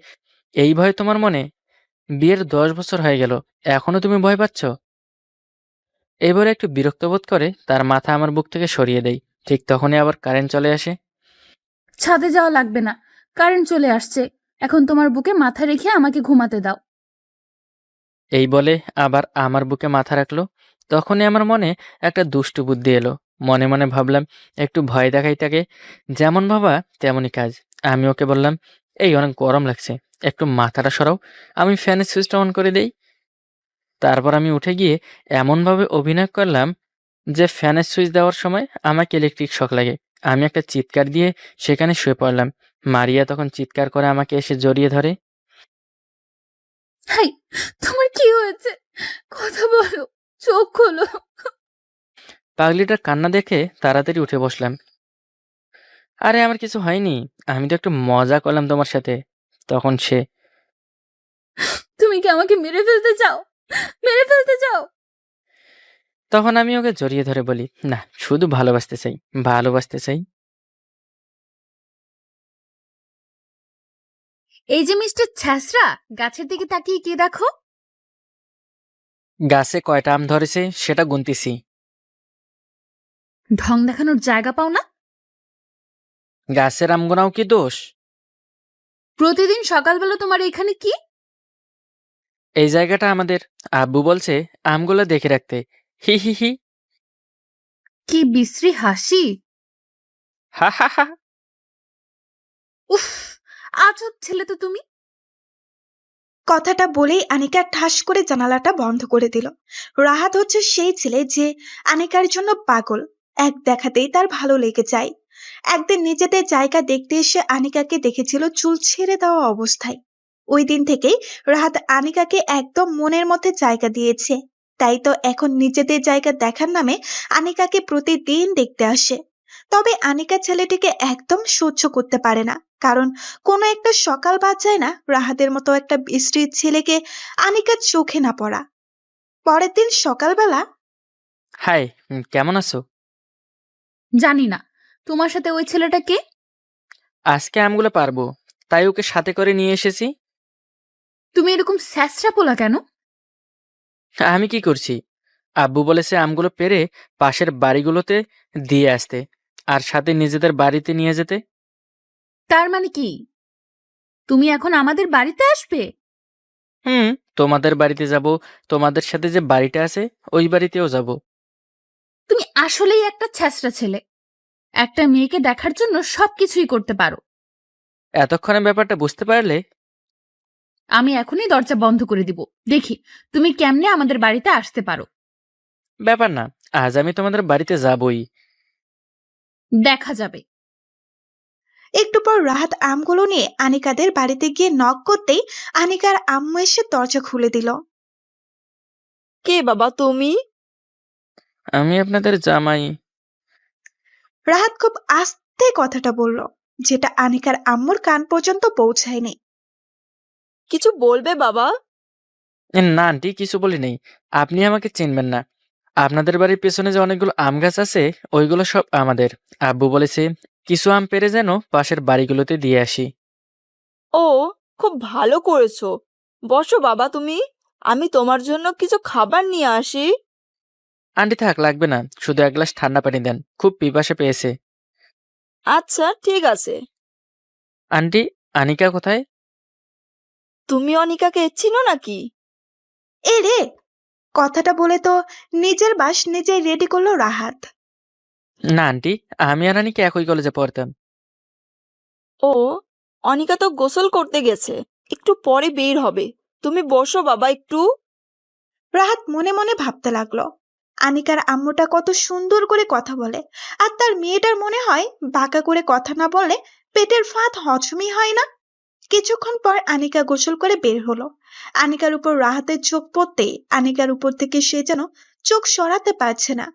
Speaker 1: এই ভয় তোমার মনে। বিয়ের 10 বছর হয়ে গেল, এখনো তুমি ভয় পাচ্ছ? এবারে একটু বিরক্ত বোধ করে তার মাথা আমার বুক থেকে সরিয়ে দেই। ঠিক তখনই আবার কারেন্ট চলে আসে।
Speaker 10: ছাদে যাওয়া লাগবে না, কারেন্ট চলে আসছে। এখন তোমার বুকে মাথা রেখে আমাকে ঘুমাতে দাও।
Speaker 1: এই বলে আবার আমার বুকে মাথা রাখলো। তখনই আমার মনে একটা দুষ্টু বুদ্ধি এলো। মনে মনে ভাবলাম, একটু ভয় দেখাই তাকে, যেমন ভাবা তেমনই কাজ। আমি ওকে বললাম, এই অনেক গরম লাগছে, একটু মাথাটা সরাও, আমি ফ্যানের সুইচটা অন করে দেই। তারপর আমি উঠে গিয়ে এমনভাবে অভিনয় করলাম যে ফ্যানের সুইচ দেওয়ার সময় আমাকে ইলেকট্রিক শক লাগে। আমি একটা চিৎকার দিয়ে সেখানে শুয়ে পড়লাম। মারিয়া তখন চিৎকার করে আমাকে এসে জড়িয়ে ধরে।
Speaker 10: হাই, তোমার কি হয়েছে? কথা বলো, চোখ খোলো।
Speaker 1: পাগলিটার কান্না দেখে তাড়াতাড়ি উঠে বসলাম। আরে আমার কিছু হয়নি, আমি তো একটু মজা করলাম তোমার সাথে। তখন সে,
Speaker 10: তুমি কি আমাকে মেরে ফেলতে চাও? মেরে ফেলতে চাও?
Speaker 1: তখন আমি ওকে জড়িয়ে ধরে বলি, না, শুধু ভালোবাসতে চাই, ভালোবাসতে চাই।
Speaker 10: এই যে মিস্টার ছ্যাঁচড়া, গাছের দিকে তাকিয়ে কি দেখো?
Speaker 1: গাছে কয়টা আম ধরেছে সেটা গুনতেছি।
Speaker 10: ঢং দেখানোর জায়গা পাও না?
Speaker 1: গাছের আম গোনাও কি দোষ?
Speaker 10: প্রতিদিন সকালবেলা তোমার এখানে কি?
Speaker 1: এই জায়গাটা আমাদের। আব্বু বলছে আমগুলো দেখে রাখতে। হি হি হি।
Speaker 10: কি বিশ্রী হাসি!
Speaker 1: হা হা হা।
Speaker 10: উফ, আজব ছেলে তো তুমি।
Speaker 6: কথাটা বলেই আনিকা ঠাস করে জানালাটা বন্ধ করে দিল। রাহাত হচ্ছে সেই ছেলে যে আনিকার জন্য পাগল, এক দেখাতেই তার ভালো লেগে যায়। একদিন নিজেদের জায়গা দেখতে এসে আনিকাকে দেখেছিল চুল ছেড়ে দেওয়া অবস্থায়। ওই দিন থেকেই রাহাত আনিকাকে একদম মনের মধ্যে জায়গা দিয়েছে। তাই তো এখন নিজেদের জায়গা দেখার নামে আনিকাকে প্রতিদিন দেখতে আসে। তবে আনিকা ছেলেটিকে একদম সহ্য করতে পারে না, কারণ কোনো একটা সকাল বাদ যায় না রাহাতের মতো একটা বিশ্রী ছেলেকে আনিকার চোখে না পড়া। পরের দিন সকালবেলা
Speaker 1: হাই, কেমন আছো?
Speaker 10: জানি না, তোমার সাথে ওই ছেলেটা কে?
Speaker 1: আজকে আমগুলো পারবো, তাই ওকে সাথে করে নিয়ে এসেছি।
Speaker 10: তুমি এরকম স্যাঁচড়া পোলা কেন?
Speaker 1: আমি কি করছি? আব্বু বলেছে আমগুলো পেরে পাশের বাড়িগুলোতে দিয়ে আসতে, আর সাথে নিজেদের বাড়িতে নিয়ে যেতে।
Speaker 10: তার মানে কি, তুমি এখন আমাদের বাড়িতে আসবে?
Speaker 1: হুম, তোমাদের বাড়িতে যাব, তোমাদের সাথে যে বাড়িটা আছে ওই বাড়িতেও যাব।
Speaker 10: তুমি আসলেই একটা ছ্যাঁচড়া ছেলে। একটা মেয়েকে দেখার জন্য সবকিছুই করতে পারো।
Speaker 1: এতক্ষণে ব্যাপারটা বুঝতে পারলে?
Speaker 10: আমি এখনই দরজা বন্ধ করে দিব, দেখি তুমি কেমনে আমাদের বাড়িতে আসতে পারো।
Speaker 1: ব্যাপার না, আজ আমি তোমাদের বাড়িতে যাবই।
Speaker 10: দেখা যাবে।
Speaker 6: একটু পর রাহাত আমগুলো নিয়ে আনিকাদের বাড়িতে গিয়ে নক করতেই আনিকার আম্মু এসে দরজা খুলে দিল।
Speaker 5: কে বাবা তুমি?
Speaker 1: আমি আপনাদের জামাই।
Speaker 6: রাহাত খুব আস্তে কথাটা বলল, যেটা আনিকার আম্মুর কান পর্যন্ত পৌঁছায়নি।
Speaker 5: কিছু বলবে বাবা?
Speaker 1: না আন্টি, কিছু বলি নেই। আপনি আমাকে চিনবেন না। আপনাদের বাড়ির পেছনে যে অনেকগুলো আম গাছ আছে, ওইগুলো সব আমাদের। আব্বু বলেছে কিছু আম পেড়ে যেন পাশের বাড়িগুলোতে দিয়ে আসি।
Speaker 5: ও, খুব ভালো করেছো। বসো বাবা তুমি, আমি তোমার জন্য কিছু খাবার নিয়ে আসি।
Speaker 1: আন্টি থাক, লাগবে না, শুধু এক গ্লাস ঠান্ডা পানি দেন, খুব পিপাসা পেয়েছে।
Speaker 5: আচ্ছা ঠিক আছে।
Speaker 1: আন্টি, আনিকা কোথায়?
Speaker 5: তুমি অনিকাকে চিনো নাকি?
Speaker 6: এ রে, কথাটা বলে তো নিজের বাস নিজেই রেডি করলো রাহাত।
Speaker 1: না আন্টি, আমি আর আনিকা একই কলেজে পড়তাম।
Speaker 5: ও, অনিকা তো গোসল করতে গেছে, একটু পরে বের হবে। তুমি বসো বাবা একটু।
Speaker 6: রাহাত মনে মনে ভাবতে লাগলো, আনিকার আম্মুটা কত সুন্দর করে কথা বলে, আর তার মেয়েটার মনে হয় বাঁকা করে কথা না বললে পেটের ফাঁদ হজমই হয় না। কিছুক্ষণ পর আনিকা গোসল করে বের হলো। আনিকার উপর রাহাতের চোখ পড়তেই আনিকার উপর থেকে সে যেন চোখ সরাতে পারছে না।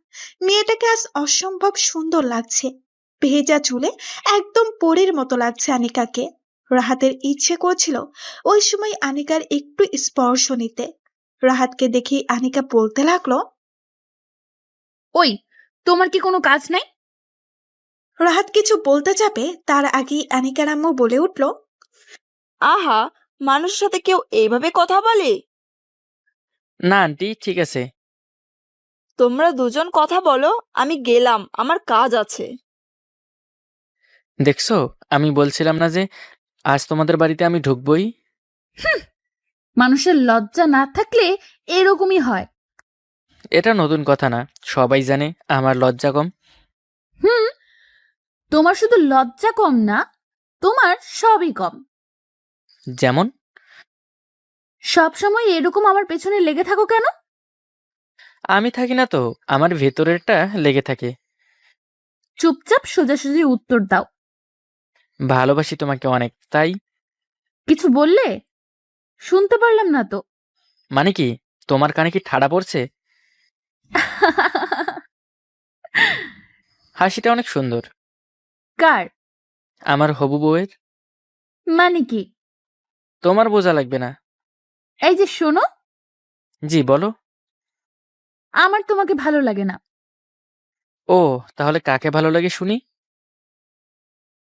Speaker 6: মেয়েটাকে আজ অসম্ভব সুন্দর লাগছে। ভেজা চুলে একদম পরীর মতো লাগছে আনিকাকে। রাহাতের ইচ্ছে করছিল ওই সময় আনিকার একটু স্পর্শ নিতে। রাহাতকে দেখে আনিকা বলতে লাগলো,
Speaker 10: ওই, তোমার কি কোনো কাজ নাই?
Speaker 6: রাহাত কিছু বলতে যাবে তার আগেই আনিকার আম্মু বলে উঠল,
Speaker 5: আহা, মানুষের সাথে কেউ এইভাবে কথা বলে?
Speaker 1: না আন্টি, ঠিক আছে।
Speaker 5: তোমরা দুজন কথা বলো, আমি গেলাম, আমার কাজ আছে।
Speaker 1: দেখছো, আমি বলছিলাম না যে আজ তোমাদের বাড়িতে আমি ঢুকবই?
Speaker 10: মানুষের লজ্জা না থাকলে এরকমই হয়।
Speaker 1: এটা নতুন কথা না, সবাই জানে আমার লজ্জা কম।
Speaker 10: হুম, তোমার শুধু লজ্জা কম না, তোমার সবই কম।
Speaker 1: যেমন?
Speaker 10: সবসময় এরকম আমার পেছনে লেগে থাকো কেন?
Speaker 1: আমি থাকি না তো, আমার ভেতরেরটা লেগে থাকে।
Speaker 10: চুপচাপ সোজাসুজি উত্তর দাও।
Speaker 1: ভালোবাসি তোমাকে অনেক, তাই।
Speaker 10: কিছু বললে? শুনতে পারলাম না তো।
Speaker 1: মানে কি, তোমার কানে কি ঠাড়া পড়ছে? হাসিটা অনেক সুন্দর।
Speaker 10: কার?
Speaker 1: আমার হবু বউয়ের।
Speaker 10: মানে কি?
Speaker 1: তোমার বোঝা লাগবে না।
Speaker 10: এই যে শোনো,
Speaker 1: জি বলো।
Speaker 10: আমার তোমাকে ভালো লাগে না।
Speaker 1: ও, তাহলে কাকে ভালো লাগে শুনি।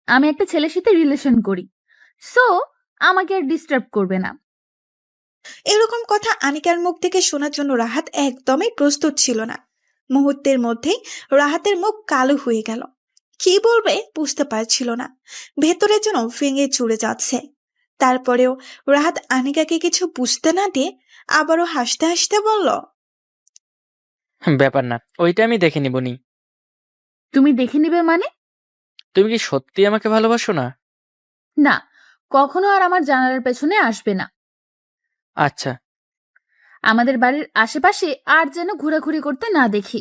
Speaker 10: আমি একটা ছেলের সাথে রিলেশন করি, সো আমাকে আর ডিস্টার্ব করবে না।
Speaker 6: এরকম কথা আনিকার মুখ থেকে শোনার জন্য রাহাত একদমই প্রস্তুত ছিল না। মুহূর্তের মধ্যেই রাহাতের মুখ কালো হয়ে গেল। কি বলবে বুঝতে পারছিল না, ভেতরে যেন ভেঙে চুরে যাচ্ছে। তারপরেও রাহাত আনিকাকে কিছু বুঝতে না দিয়ে আবারও হাসতে হাসতে বলল,
Speaker 1: ব্যাপার না, ওইটা আমি দেখে নিবনি।
Speaker 10: তুমি দেখে নিবে মানে?
Speaker 1: তুমি কি সত্যি আমাকে ভালোবাসো না?
Speaker 10: না, কখনো আর আমার জানালার পেছনে আসবে না।
Speaker 1: আচ্ছা।
Speaker 10: আমাদের বাড়ির আশেপাশে আর যেন ঘোরাঘুরি করতে না দেখি।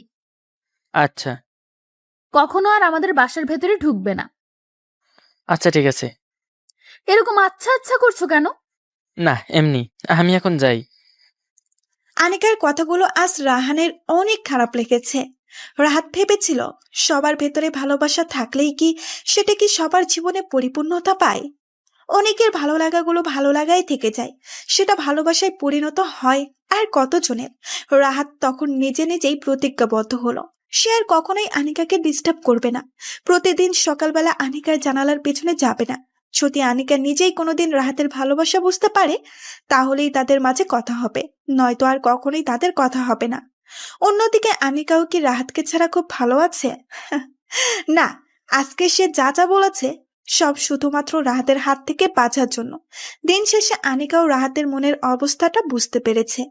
Speaker 1: আচ্ছা।
Speaker 10: কখনো আর আমাদের বাসার ভেতরে ঢুকবে না।
Speaker 1: আচ্ছা ঠিক আছে।
Speaker 10: এরকম আচ্ছা আচ্ছা করছো কেন?
Speaker 1: না এমনি, আমি এখন যাই।
Speaker 6: আনিকার কথাগুলো আজ রাহানের অনেক খারাপ লেগেছে। রাহাত ভেবেছিল সবার ভেতরে ভালোবাসা থাকলেই কি সেটা কি সবার জীবনে পরিপূর্ণতা পায়? অনেকের ভালো লাগাগুলো ভালো লাগাই থেকে যায়, সেটা ভালোবাসায় পরিণত হয় আর কতজনের। রাহাত তখন নিজে নিজেই প্রতিজ্ঞাবদ্ধ হলো সে আর কখনোই আনিকাকে ডিস্টার্ব করবে না। প্রতিদিন সকালবেলা আনিকার জানালার পেছনে যাবে না। যদি আনিকা নিজেই কোনোদিন রাহাতের ভালোবাসা বুঝতে পারে তাহলেই তাদের মাঝে কথা হবে, নয়তো আর কখনোই তাদের কথা হবে না। অন্যদিকে আনিকাও কি রাহাতকে ছাড়া খুব ভালো আছে? না, আজকে সে যা যা বলেছে সব শুধুমাত্র রাহাতের হাত থেকে বাঁচার জন্য। দিন শেষে আনিকাও রাহাতের মনের অবস্থাটা বুঝতে পেরেছে।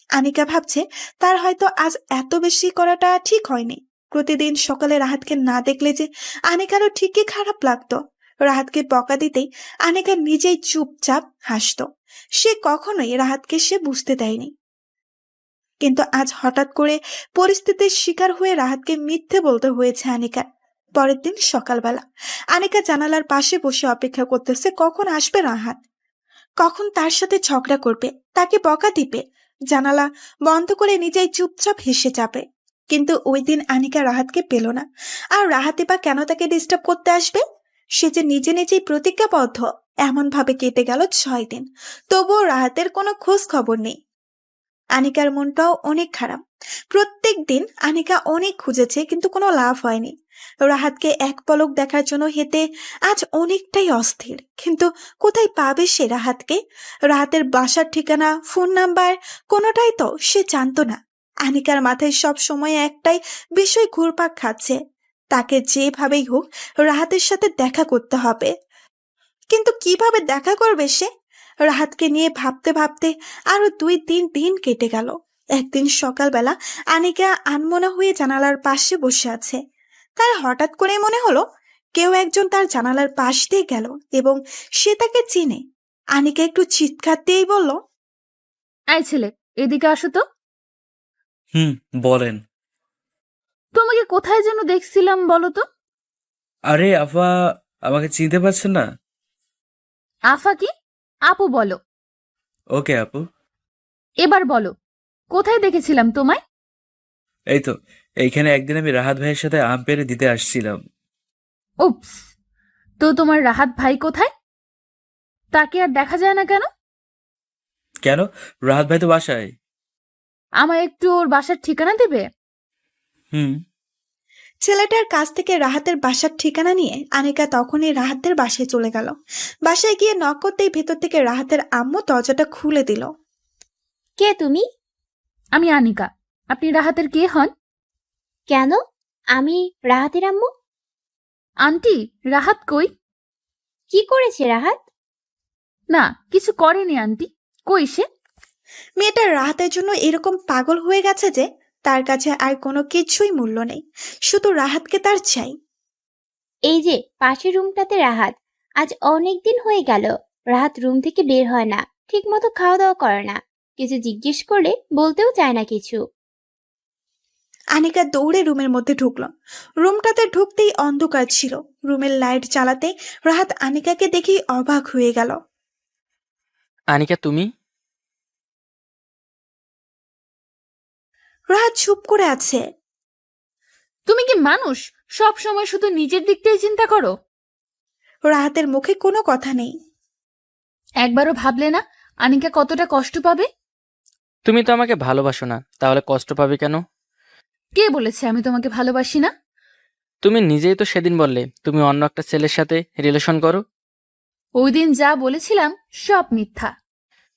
Speaker 6: আনিকা ভাবছে তার হয়তো আজ এত বেশি করাটা ঠিক হয়নি। প্রতিদিন সকালে রাহাতকে না দেখলে যে আনিকারও ঠিকই খারাপ লাগতো। রাহাতকে বকা দিতেই আনিকা নিজেই চুপচাপ হাসতো। সে কখনোই রাহাতকে সে বুঝতে দেয়নি। কিন্তু আজ হঠাৎ করে পরিস্থিতির শিকার হয়ে রাহাতকে মিথ্যে বলতে হয়েছে আনিকার। পরের দিন সকালবেলা আনিকা জানালার পাশে বসে অপেক্ষা করতেছে কখন আসবে রাহাত, কখন তার সাথে ঝগড়া করবে, তাকে বকা দিবে, জানালা বন্ধ করে নিজেই চুপচাপ হেসে যাবে। কিন্তু ওই দিন আনিকা রাহাতকে পেল না। আর রাহাতে বা কেন তাকে ডিস্টার্ব করতে আসবে? সে যে নিজে নিজেই প্রতিজ্ঞাবদ্ধ। এমন ভাবে কেটে গেল 6 দিন, তবুও রাহাতের কোনো খোঁজ খবর নেই। আনিকার মনটাও অনেক খারাপ। প্রত্যেক দিন আনিকা অনেক খুঁজেছে, কিন্তু কোনো লাভ হয়নি। রাহাতকে এক পলক দেখার জন্য হেঁটে আজ অনেকটাই অস্থির। কিন্তু কোথায় পাবে সে রাহাতকে? রাহাতের বাসার ঠিকানা, ফোন নাম্বার কোনোটাই তো সে জানতো না। আনিকার মাথায় সব সময় একটাই বিষয় ঘুরপাক খাচ্ছে, তাকে যেভাবেই হোক রাহাতের সাথে দেখা করতে হবে। কিন্তু কিভাবে দেখা করবে সে? রাহাতকে নিয়ে ভাবতে ভাবতে আরো 2-3 দিন কেটে গেল। একদিন সকালবেলা আনিকা আনমনা হয়ে জানালার পাশে বসে আছে। তার হঠাৎ করে মনে হলো কেউ একজন তার জানালার পাশ দিয়ে গেল এবং সে তাকে চিনে। আনিকা একটু চিৎকার দিয়েই বলল,
Speaker 10: এই ছেলে, এদিকে আসো তো।
Speaker 8: বলেন।
Speaker 10: তোমাকে কোথায় যেন দেখছিলাম, বলো তো।
Speaker 8: আরে আফা, আমাকে চিনতে পারছেন না?
Speaker 10: আফা কি? আপু বলো।
Speaker 8: ওকে আপু।
Speaker 10: এবার বলো, কোথায় দেখেছিলাম তোমায়?
Speaker 8: এই তো, এইখানে একদিন আমি রাহাত ভাইয়ের সাথে আম পেড়ে দিতে আসছিলাম।
Speaker 10: উপস, তো তোমার রাহাত ভাই কোথায়? তাকে আর দেখা যায় না কেন?
Speaker 8: কেন, রাহাত ভাই তো বাসায়।
Speaker 10: আমায় একটু ওর বাসার ঠিকানা দেবে?
Speaker 8: হুম।
Speaker 6: ছেলেটার কাছ থেকে রাহাতের বাসার ঠিকানা নিয়ে আনিকা তখনই রাহাতের বাসায় চলে গেল। বাসায় গিয়ে নক করতেই ভেতর থেকে রাহাতের আম্মু দরজাটা খুলে দিল।
Speaker 2: কে তুমি?
Speaker 10: আমি আনিকা। আপনি রাহাতের কে হন?
Speaker 2: কেন? আমি রাহাতের আম্মু।
Speaker 10: আন্টি, রাহাত কই?
Speaker 2: কি করেছে রাহাত?
Speaker 10: না, কিছু করেনি আন্টি। কই সে?
Speaker 6: মেয়েটা রাহাতের জন্য এরকম পাগল হয়ে গেছে যে তার কাছে আর কোনো কিছুই মূল্য নেই, শুধু রাহাতকে তার চাই।
Speaker 2: এই যে পাশের রুমটাতে রাহাত, আজ অনেক দিন হয়ে গেল রাহাত রুম থেকে বের হয় না, ঠিক মতো খাওয়া দাওয়া করে না, কিছু জিজ্ঞেস করলে বলতেও চায় না কিছু।
Speaker 6: আনিকা দৌড়ে রুমের মধ্যে ঢুকলো। রুমটাতে ঢুকতেই অন্ধকার ছিল। রুমের লাইট জ্বালাতে রাহাত আনিকাকে দেখেই অবাক হয়ে গেল।
Speaker 1: আনিকা, তুমি?
Speaker 6: রাহাত চুপ করে আছে।
Speaker 10: তুমি কি মানুষ? সব সময় শুধু নিজের দিকটাই চিন্তা করো।
Speaker 6: রাহাতের মুখে কোনো কথা নেই।
Speaker 10: একবারও ভাবলে না আনিকা কতটা কষ্ট পাবে?
Speaker 1: তুমি তো আমাকে ভালোবাসো না, তাহলে কষ্ট পাবে কেন?
Speaker 10: কে বলেছে আমি তোমাকে ভালোবাসি না?
Speaker 1: তুমি নিজেই তো সেদিন বললে তুমি অন্য একটা ছেলের সাথে রিলেশন করো।
Speaker 10: ওই দিন যা বলেছিলাম সব মিথ্যা।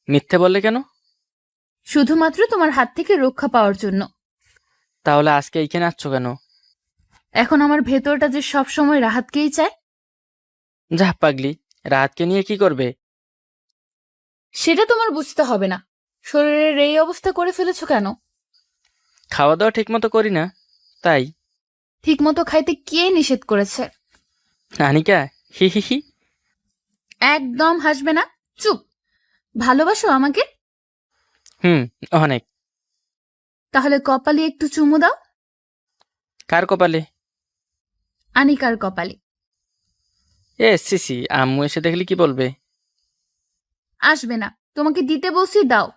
Speaker 1: মিথ্যে বললে কেন?
Speaker 10: শুধুমাত্র তোমার হাত থেকে রক্ষা পাওয়ার জন্য।
Speaker 1: তাহলে আজকে এইখানে আসছো কেন?
Speaker 10: এখন আমার ভেতরটা যে সব সময় রাহাতকেই চায়।
Speaker 1: যা পাগলি, রাহাতকে নিয়ে কি করবে?
Speaker 10: সেটা তোমার বুঝতে হবে না। শরীরের এই অবস্থা করে ফেলেছো কেন?
Speaker 1: খাওয়া দাওয়া ঠিক মতো করি না, তাই।
Speaker 10: ঠিকমতো খাইতে কে নিষেধ করেছে?
Speaker 1: আনিকা, হি হি হি।
Speaker 10: একদম হাসবে না, চুপ। ভালোবাসো আমাকে?
Speaker 1: অনেক।
Speaker 10: তাহলে কপালে একটু চুমু দাও।
Speaker 1: কার কপালে?
Speaker 10: আনিকার কপালে।
Speaker 1: সিসি, আম্মু এসে দেখলে কি বলবে?
Speaker 10: আসবে না, তোমাকে দিতে বলছি, দাও।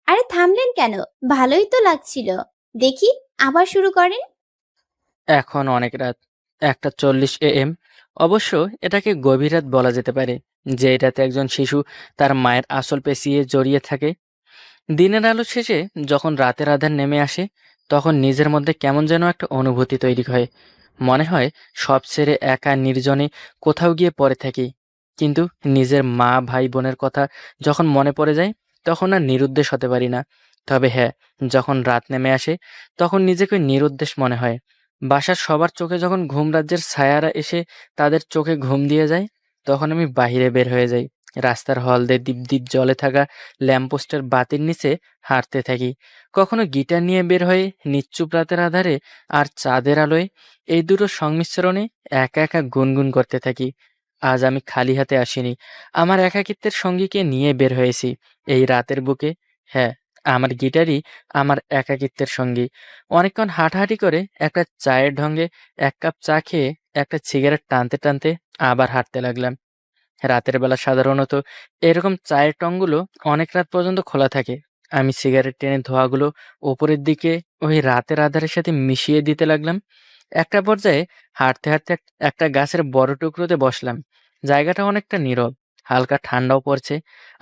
Speaker 2: আরে থামলেন কেন? ভালোই তো লাগছিল, দেখি আবার শুরু করেন।
Speaker 1: এখন অনেক রাত, 1:40 AM। অবশ্য এটাকে গভীর রাত বলা যেতে পারে, যে রাতে একজন শিশু তার মায়ের আঁচল পেঁচিয়ে জড়িয়ে থাকে। দিনের আলো শেষে যখন রাতের আঁধার নেমে আসে, তখন নিজের মধ্যে কেমন যেন একটা অনুভূতি তৈরি হয়। মনে হয় সব ছেড়ে একা নির্জনে কোথাও গিয়ে পড়ে থাকি। কিন্তু নিজের মা ভাই বোনের কথা যখন মনে পড়ে যায়, তখন আর নিরুদ্দেশ হতে পারি না। তবে হ্যাঁ, যখন রাত নেমে আসে তখন নিজেকে নিরুদ্দেশ মনে হয়। বাসার সবার চোখে যখন ঘুম রাজ্যের ছায়ারা এসে তাদের চোখে ঘুম দিয়ে যায়, তখন আমি বাহিরে বের হয়ে যাই। রাস্তার হলদে দীপ দীপ জ্বলে থাকা ল্যাম্পপোস্টের বাতির নিচে হাঁটতে থাকি। কখনো গিটার নিয়ে বের হয়ে নিশ্চুপ রাতের আধারে আর চাঁদের আলোয় এই দুটো সংমিশ্রণে একা একা গুনগুন করতে থাকি। আজ আমি খালি হাতে আসিনি, আমার একাকিত্বের সঙ্গীকে নিয়ে বের হয়েছি এই রাতের বুকে। হ্যাঁ, আমার গিটারই আমার একাকিত্বের সঙ্গী। অনেকক্ষণ হাঁটাহাঁটি করে একটা চায়ের ঢঙ্গে 1 কাপ চা খেয়ে একটা সিগারেট টানতে টানতে আবার হাঁটতে লাগলাম। রাতের বেলা সাধারণত এরকম চায়ের টংগুলো অনেক রাত পর্যন্ত খোলা থাকে। আমি সিগারেট টেনে ধোঁয়াগুলো ওপরের দিকে ওই রাতের আধারের সাথে মিশিয়ে দিতে লাগলাম। একটা পর্যায়ে হাঁটতে হাঁটতে একটা গাছের বড় টুকরোতে বসলাম। জায়গাটা অনেকটা নীরব, হালকা ঠান্ডাও পড়ছে।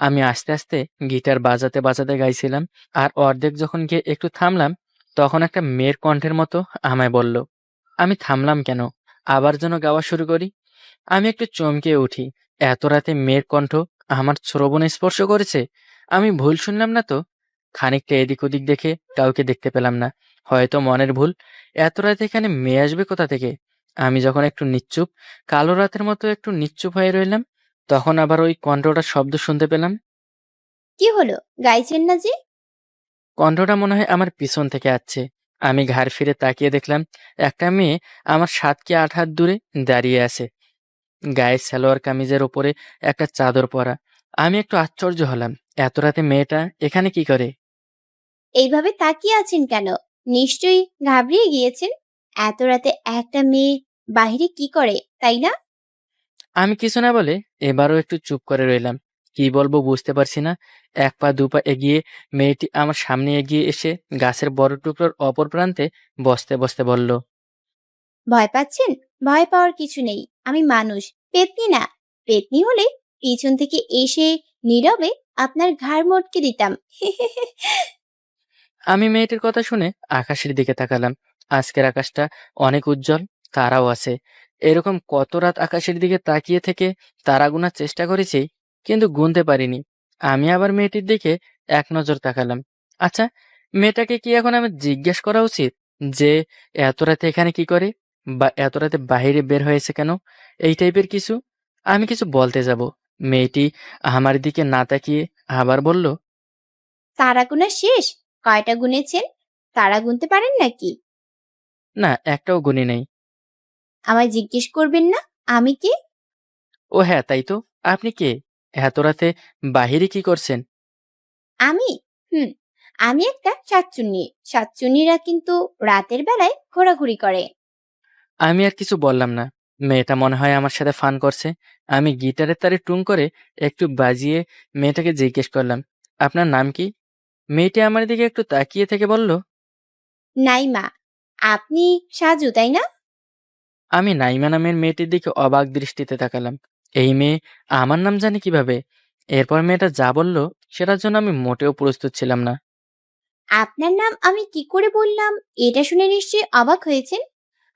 Speaker 1: আমি আস্তে আস্তে গিটার বাজাতে বাজাতে গাইছিলাম। আর অর্ধেক যখন গিয়ে একটু থামলাম, তখন একটা মেয়ের কণ্ঠের মতো আমায় বলল। আমি থামলাম কেন, আবার যেন গাওয়া শুরু করি। আমি একটু চমকে উঠি। এত রাতে মেয়ের কণ্ঠ আমার শ্রবণে স্পর্শ করেছে। আমি ভুল শুনলাম না তো? খানিকটা এদিক ওদিক দেখে কাউকে দেখতে পেলাম না। হয়তো মনের ভুল। এত রাতে এখানে মেয়ে আসবে কোথা থেকে? আমি যখন একটু নিশ্চুপ, কালো রাতের মতো একটু নিশ্চুপ হয়ে রইলাম, তখন আবার ওই কণ্ঠটার শব্দ শুনতে পেলাম।
Speaker 12: কি হলো, গাইছেন না যে?
Speaker 1: কণ্ঠটা মনে হয় আমার পিছন থেকে আসছে। আমি ঘাড় ফিরে তাকিয়ে দেখলাম একটা মেয়ে আমার 7 কি 8 হাত দূরে দাঁড়িয়ে আছে, গায়ে সালোয়ার কামিজের ওপরে একটা চাদর পরা। আমি একটু আশ্চর্য হলাম, এত রাতে মেয়েটা এখানে কি করে?
Speaker 12: এইভাবে তাকিয়ে আছেন কেন? নিশ্চয়ই ঘাবড়িয়ে গিয়েছেন। এত রাতে একটা মেয়ে বাহিরে কি করে, তাই না?
Speaker 1: আমি কিছু না বলে এবারও একটু চুপ করে রইলাম। কি বলবো বুঝতে পারছি না। 1 পা 2 পা এগিয়ে মেয়েটি আমার সামনে এগিয়ে এসে গাছের বড় টুকরোর অপর প্রান্তে বসতে বসতে বলল।
Speaker 12: ভয় পাচ্ছেন? ভয় পাওয়ার কিছু নেই। আমি মানুষ, পেতনি না। পেতনি হলে পিছন থেকে এসে নীরবে আপনার ঘাড় মটকে দিতাম।
Speaker 1: আমি মেয়েটির কথা শুনে আকাশের দিকে তাকালাম। আজকের আকাশটা অনেক উজ্জ্বল, তারাও আছে। এরকম কত রাত আকাশের দিকে তাকিয়ে থেকে তারা গুনার চেষ্টা করেছি, কিন্তু গুনতে পারিনি। আমি আবার মেয়েটির দিকে এক নজর তাকালাম। আচ্ছা, মেয়েটাকে কি এখন আমি জিজ্ঞেস করা উচিত যে এত রাতে এখানে কি করে, বা এত রাতে বাইরে বের হয়েছে কেন, এই টাইপের কিছু? আমি কিছু বলতে যাব, মেয়েটি আমার দিকে না তাকিয়ে আবার বলল।
Speaker 12: তারা গুনা শেষ? কয়টা গুনেছেন? তারা গুনতে পারেন নাকি?
Speaker 1: না, একটাও গুনি নেই।
Speaker 12: আমায় জিজ্ঞেস করবেন না আমি কে?
Speaker 1: ও হ্যাঁ, তাই তো। আপনি কে? এত রাতে বাহিরে কি করছেন?
Speaker 12: আমি হুম আমি একটা শাকচুন্নি। শাকচুন্নিরা কিন্তু রাতের বেলায় ঘোরাঘুরি করে।
Speaker 1: আমি আর কিছু বললাম না। মেয়েটা মনে হয় আমার সাথে ফান করছে। আমি গিটারের তারে টুং করে একটু বাজিয়ে মেয়েটাকে জিজ্ঞেস করলাম, আপনার নাম কি? মেয়েটি আমার দিকে একটু তাকিয়ে থেকে বলল।
Speaker 12: নাইমা। আপনি সাজু, তাই না?
Speaker 1: আমি নাইমা নামের মেয়েটির দিকে অবাক দৃষ্টিতে তাকালাম। এই মেয়ে আমার নাম জানে কিভাবে? এরপর মেয়েটা যা বলল সেটার জন্য আমি মোটেও প্রস্তুত ছিলাম না।
Speaker 12: আপনার নাম আমি কি করে বললাম, এটা শুনে নিশ্চয়ই অবাক হয়েছেন।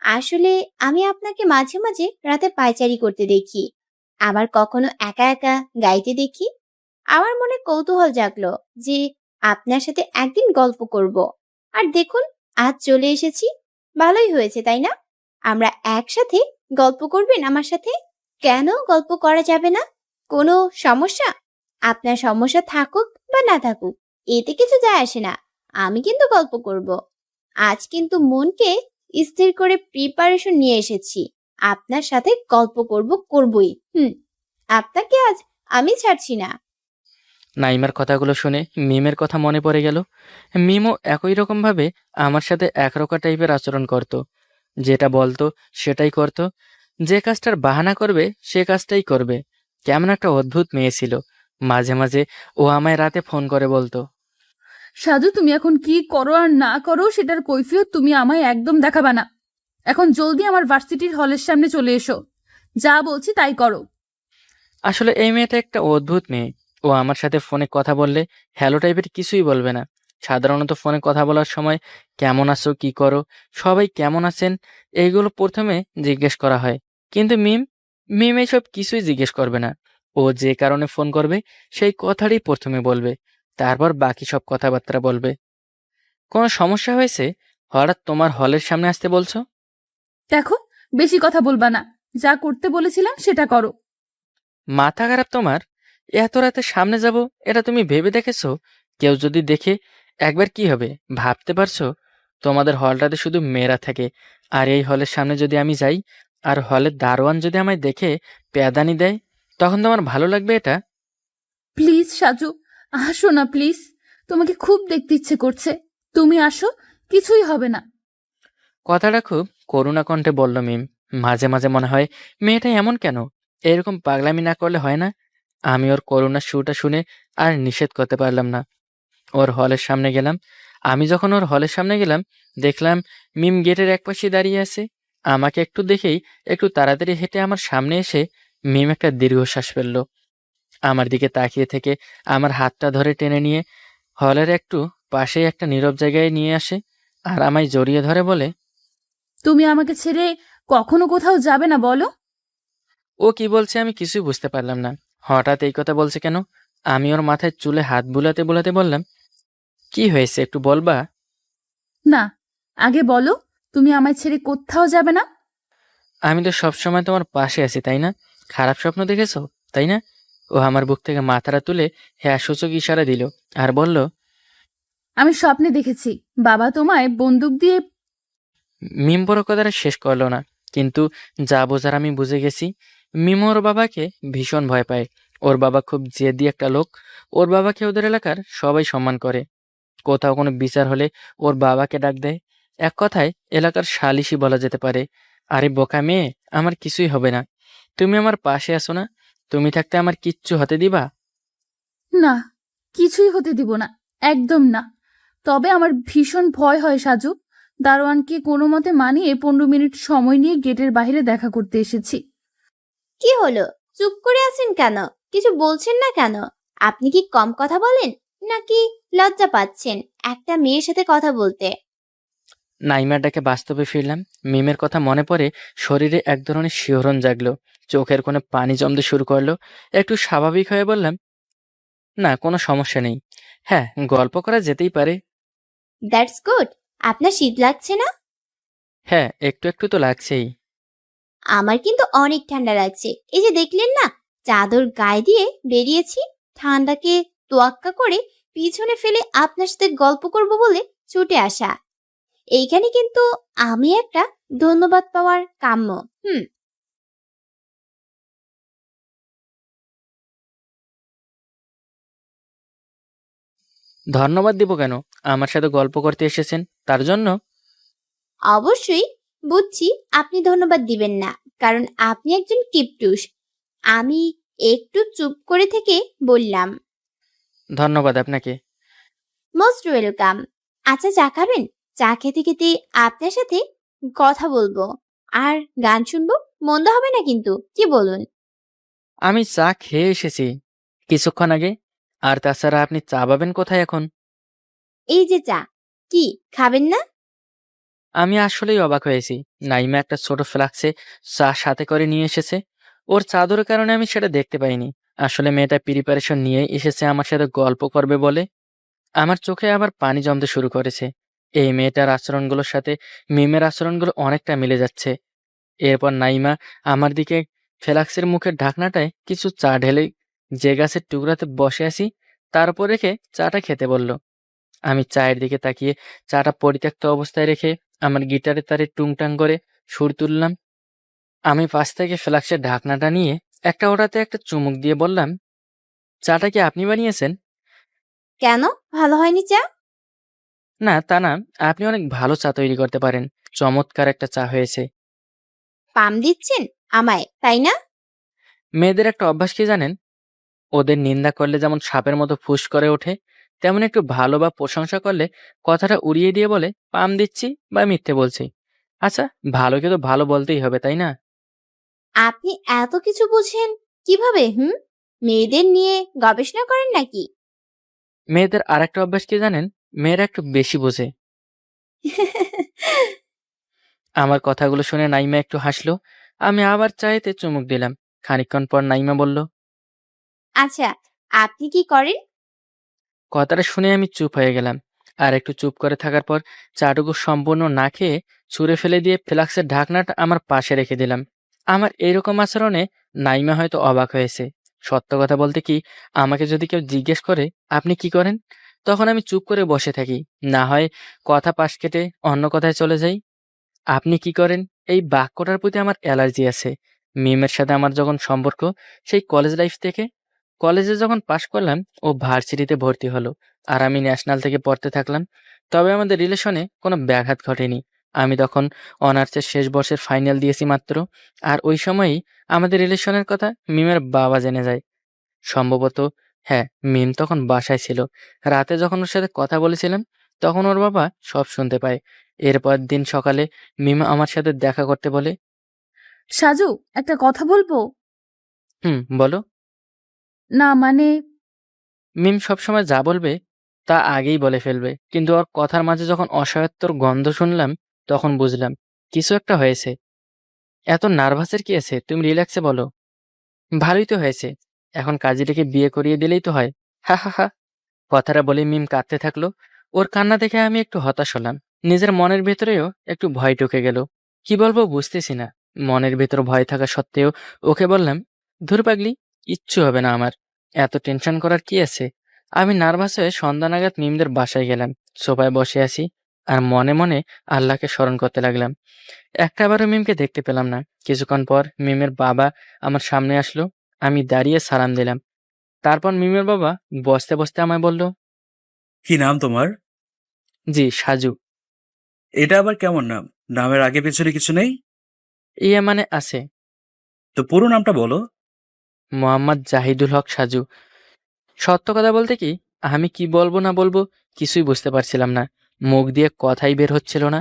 Speaker 12: আসলে আমি আপনাকে মাঝে মাঝে রাতে পায়চারি করতে দেখি, আবার কখনো একা একা গাইতে দেখি। আমার মনে কৌতূহল জাগলো যে আপনার সাথে একদিন গল্প করব। আর দেখুন, আজ চলে এসেছি। ভালোই হয়েছে, তাই না? আমরা একসাথে গল্প করবেন আমার সাথে? কেন গল্প করা যাবে না? কোনো সমস্যা? আপনার সমস্যা থাকুক বা না থাকুক, এতে কিছু যায় আসে না। আমি কিন্তু গল্প করব। আজ কিন্তু মনকে স্থির করে প্রিপারেশন নিয়ে এসেছি। আপনার সাথে গল্প করবই। আপনাকে আজ আমি ছাড়ছি না।
Speaker 1: নাইমার কথাগুলো শুনে মিমের কথা মনে পড়ে গেল। মিমও একই রকমভাবে আমার সাথে একরোকা টাইপের আচরণ করত। যেটা বলতো সেটাই করত, যে কাজটার বাহানা করবে সে কাজটাই করবে। কেমন একটা অদ্ভুত মেয়ে ছিল। মাঝে মাঝে ও আমায় রাতে ফোন করে বলতো।
Speaker 10: সাজু, তুমি এখন কি করো আর না করো সেটার কৈফিয়ত তুমি আমায় একদম দেখাবা না। এখন জলদি আমার ভার্সিটির হলের সামনে চলে এসো। যা বলছি তাই করো।
Speaker 1: আসলে এই মেয়েটা একটা অদ্ভুত মেয়ে। ও আমার সাথে ফোনে কথা বললে হ্যালো টাইপের কিছুই বলবে না। সাধারণত ফোনে কথা বলার সময় কেমন আছো, কি করো, সবাই কেমন আছেন, এইগুলো প্রথমে জিজ্ঞেস করা হয়। কিন্তু মিম মিম এইসব কিছুই জিজ্ঞেস করবে না। ও যে কারণে ফোন করবে সেই কথাটাই প্রথমে বলবে, তারপর বাকি সব কথাবার্তা বলবে। কোনো সমস্যা হয়েছে হঠাৎ তোমার হলের সামনে আসতে বলছো?
Speaker 10: দেখো, বেশি কথা বলবা না। যা করতে বলেছিলাম সেটা করো।
Speaker 1: মাথা খারাপ তোমার? এত রাতে সামনে যাব, এটা তুমি ভেবে দেখেছো? কেউ যদি দেখে একবার কি হবে ভাবতে পারছো? তোমাদের হলটাতে শুধু মেয়েরা থাকে, আর এই হলের সামনে যদি আমি যাই আর হলের দারোয়ান যদি আমায় দেখে পেদানি দেয়, তখন তোমার ভালো লাগবে এটা?
Speaker 10: প্লিজ সাজু, আসো না প্লিজ। তোমাকে খুব দেখতে ইচ্ছে করছে। তুমি আসো, কিছুই হবে না।
Speaker 1: কথাটা খুব করুণা কণ্ঠে বলল মিম। মাঝে মাঝে মনে হয় মেয়েটা এমন কেন, এরকম পাগলামি না করলে হয় না। আমি ওর করুণার সুরটা শুনে আর নিষেধ করতে পারলাম না। ওর হলের সামনে গেলাম। আমি যখন ওর হলের সামনে গেলাম, দেখলাম মিম গেটের একপাশে দাঁড়িয়ে আছে। আমাকে একটু দেখেই একটু তাড়াতাড়ি হেঁটে আমার সামনে এসে মিম একটা দীর্ঘশ্বাস ফেলল। আমার দিকে তাকিয়ে থেকে আমার হাতটা ধরে টেনে নিয়ে হলের একটু পাশেই একটা নীরব জায়গায় নিয়ে আসে আর আমায় জড়িয়ে ধরে বলে,
Speaker 10: তুমি আমাকে ছেড়ে কখনো কোথাও যাবে না বলো?
Speaker 1: ও কি বলছে আমি কিছুই বুঝতে পারলাম না। হঠাৎ এই কথা বলছে কেন? আমি ওর মাথায় চুলে হাত বুলাতে বুলাতে বললাম, কি হয়েছে একটু বলবা?
Speaker 10: না, আগে বলো, তুমি আমায় ছেড়ে কোথাও যাবে না?
Speaker 1: আমি তো সবসময় তোমার পাশে আছি, তাই না? খারাপ স্বপ্ন দেখেছো, তাই না? ও আমার বুক থেকে মাথাটা তুলে হ্যাঁ সূচক ইশারা দিল আর বলল,
Speaker 10: আমি স্বপ্নে দেখেছি বাবা তোমায় বন্দুক দিয়ে।
Speaker 1: মিম বড় কথাটা শেষ করলো না, কিন্তু যা বোঝার আমি বুঝে গেছি। মিম ওর বাবাকে ভীষণ ভয় পায়। ওর বাবা খুব জেদি একটা লোক। ওর বাবাকে ওদের এলাকার সবাই সম্মান করে। কোথাও কোনো বিচার হলে ওর বাবাকে ডাক দেয়। এক কথায় এলাকার সালিশি বলা যেতে পারে। আরে বোকা মেয়ে, আমার কিছুই হবে না। তুমি আমার পাশে আসো না? তুমি থাকতে আমার কিচ্ছু হতে দিবা?
Speaker 10: না, কিছুই হতে দিব না, একদম না। তবে আমার ভীষণ ভয় হয় সাজু। দারোয়ানকে কোনো মতে মানিয়ে 15 মিনিট সময় নিয়ে গেটের বাইরে দেখা করতে এসেছি।
Speaker 12: কি হলো, চুপ করে আছেন কেন? কিছু বলছেন না কেন? আপনি কি কম কথা বলেন, নাকি লজ্জা পাচ্ছেন একটা মেয়ের সাথে কথা বলতে?
Speaker 1: নাইমার ডাকে বাস্তবে ফিরলাম। মিমের কথা মনে পড়ে শরীরে এক ধরনের শিহরণ জাগলো। চোখের কোণে পানি জমতে শুরু করলো। একটু স্বাভাবিক হয়ে বললাম, না কোনো সমস্যা নেই। হ্যাঁ, গল্প করা যেতেই পারে।
Speaker 12: That's good. আপনার শীত লাগছে না?
Speaker 1: হ্যাঁ, একটু একটু তো লাগছেই।
Speaker 12: আমার কিন্তু অনেক ঠান্ডা লাগছে। এই যে দেখলেন না, চাদর গায়ে দিয়ে বেরিয়েছি ঠান্ডাকে তোয়াক্কা করে পিছনে ফেলে আপনার সাথে গল্প করব বলে ছুটে আসা। এইখানে কিন্তু আমি একটা ধন্যবাদ পাওয়ার কাম্য। হুম।
Speaker 1: ধন্যবাদ দিব কেন? আমার সাথে গল্প করতে এসেছেন তার জন্য।
Speaker 12: অবশ্যই বুঝছি আপনি ধন্যবাদ দিবেন না, কারণ আপনি একজন কিপটুস। আমি একটু চুপ করে থেকে বললাম,
Speaker 1: ধন্যবাদ আপনাকে।
Speaker 12: Most welcome. আচ্ছা, চা খাবেন? চা খেতে খেতে আপনার সাথে কথা বলবো আর গান শুনবো। মন্দ হবে না কিন্তু, কি বলুন?
Speaker 1: আমি চা খেয়ে এসেছি কিছুক্ষণ আগে। আর তাছাড়া আপনি চা পাবেন কোথায় এখন?
Speaker 12: এই যে চা, কি খাবেন না?
Speaker 1: আমি আসলেই অবাক হয়েছি। নাইমা একটা ছোট ফ্লাক্সে চা সাথে করে নিয়ে এসেছে। ওর চাদরের কারণে আমি সেটা দেখতে পাইনি। আসলে মেয়েটা প্রিপারেশন নিয়ে এসেছে আমার সাথে গল্প করবে বলে। আমার চোখে আবার পানি জমতে শুরু করেছে। এই মেয়েটার আচরণগুলোর সাথে মিমের আচরণগুলো অনেকটা মিলে যাচ্ছে। এরপর নাইমা আমার দিকে ফ্লাক্সের মুখের ঢাকনাটায় কিছু চা ঢেলে যে গাছের টুকরাতে বসে আছি তার উপর রেখে চাটা খেতে বলল। আমি চায়ের দিকে তাকিয়ে চাটা পরিত্যক্ত অবস্থায় রেখে আমার গিটারের তারে টুংটাং করে সুর তুললাম। আমি পাশ থেকে ফ্লাক্সের ঢাকনাটা নিয়ে একটা ওটাতে একটা চুমুক দিয়ে বললাম, চাটা কি আপনি বানিয়েছেন?
Speaker 12: কেন, ভালো হয়নি চা?
Speaker 1: না তা না, আপনি অনেক ভালো চা তৈরি করতে পারেন। চমৎকার একটা চা হয়েছে।
Speaker 12: পাম দিচ্ছেন আমায়, তাই না?
Speaker 1: মেয়েদের একটা অভ্যাস কি জানেন? ওদের নিন্দা করলে যেমন সাপের মতো ফুস করে ওঠে, তেমন একটু ভালো বা প্রশংসা করলে কথাটা উড়িয়ে দিয়ে বলে পাম দিচ্ছি বা মিথ্যে বলছি। আচ্ছা, ভালোকে তো ভালো বলতেই হবে, তাই না?
Speaker 12: আপনি এত কিছু বুঝেন কিভাবে? মেয়েদের নিয়ে গবেষণা করেন নাকি?
Speaker 1: মেয়েদের আর একটা অভ্যাস কি জানেন? মেয়েরা একটু বেশি বোঝে। আমার কথাগুলো শুনে নাইমা একটু হাসলো। আমি আবার চায়েতে চুমুক দিলাম। খানিকক্ষণ পর নাইমা বলল,
Speaker 12: আচ্ছা, আপনি কি করেন?
Speaker 1: কথাটা শুনে আমি চুপ হয়ে গেলাম। আর একটু চুপ করে থাকার পর চাটুকু সম্পূর্ণ না খেয়ে ছুঁড়ে ফেলে দিয়ে ফ্লাক্সের ঢাকনাটা আমার পাশে রেখে দিলাম। আমার এরকম আচরণে নাইমা হয়তো অবাক হয়েছে। সত্য কথা বলতে কি, আমাকে যদি কেউ জিজ্ঞেস করে আপনি কি করেন, তখন আমি চুপ করে বসে থাকি। না হয় কথা পাশ কেটে অন্য কথায় চলে যাই। আপনি কি করেন? এই বাক্যটার প্রতি আমার অ্যালার্জি আছে। মিমের সাথে আমার যখন সম্পর্ক সেই কলেজ লাইফ থেকে, কলেজে যখন পাশ করলাম ও ভার্সিটিতে ভর্তি হলো আর আমি ন্যাশনাল থেকে পড়তে থাকলাম, তবে আমাদের রিলেশনে কোনো ব্যাঘাত ঘটেনি। আমি তখন অনার্সের শেষ বর্ষের ফাইনাল দিয়েছি মাত্র। আর ওই সময়ই আমাদের রিলেশনের কথা মিমের বাবা জেনে যায়। সম্ভবত, হ্যাঁ, মিম তখন বাসায় ছিল। রাতে যখন ওর সাথে কথা বলেছিলাম তখন ওর বাবা সব শুনতে পায়। এরপর দিন সকালে মিম আমার সাথে দেখা করতে বলে।
Speaker 10: সাজু, একটা কথা বলবো?
Speaker 1: বলো।
Speaker 10: না মানে,
Speaker 1: মিম সবসময় যা বলবে তা আগেই বলে ফেলবে, কিন্তু ওর কথার মাঝে যখন অসহায়ত্বর গন্ধ শুনলাম তখন বুঝলাম কিছু একটা হয়েছে। এত নার্ভাসের কি আছে? তুমি রিল্যাক্সে বলো। ভালোই তো হয়েছে, এখন কাজীটাকে বিয়ে করিয়ে দিলেই তো হয়। হা হা হা। কথাটা বলে মিম কাঁদতে থাকলো। ওর কান্না দেখে আমি একটু হতাশ হলাম। নিজের মনের ভেতরেও একটু ভয় ঢুকে গেল। কি বলবো বুঝতেছি না। মনের ভেতর ভয় থাকা সত্ত্বেও ওকে বললাম, ধুর পাগলি, কিচ্ছু হবে না আমার, এত টেনশন করার কি আছে। আমি নার্ভাস হয়ে সন্ধ্যা নাগাদ মিমদের বাসায় গেলাম। সোফায় বসে আছি আর মনে মনে আল্লাহকে স্মরণ করতে লাগলাম। একটাবারও মিমকে দেখতে পেলাম না। কিছুক্ষণ পর মিমের বাবা আমার সামনে আসলো। আমি দাঁড়িয়ে সালাম দিলাম। তারপর মিমের বাবা বসতে বসতে আমায় বলল,
Speaker 8: কি নাম তোমার?
Speaker 1: জি, সাজু।
Speaker 8: এটা আবার কেমন নাম? নামের আগে পেছনে কিছু নেই?
Speaker 1: ইয়ে মানে আছে।
Speaker 8: তো পুরো নামটা বলো।
Speaker 1: মোহাম্মদ জাহিদুল হক সাজু। সত্য কথা বলতে কি, আমি কি বলবো না বলবো কিছুই বুঝতে পারছিলাম না। মুখ দিয়ে কথাই বের হচ্ছিল না।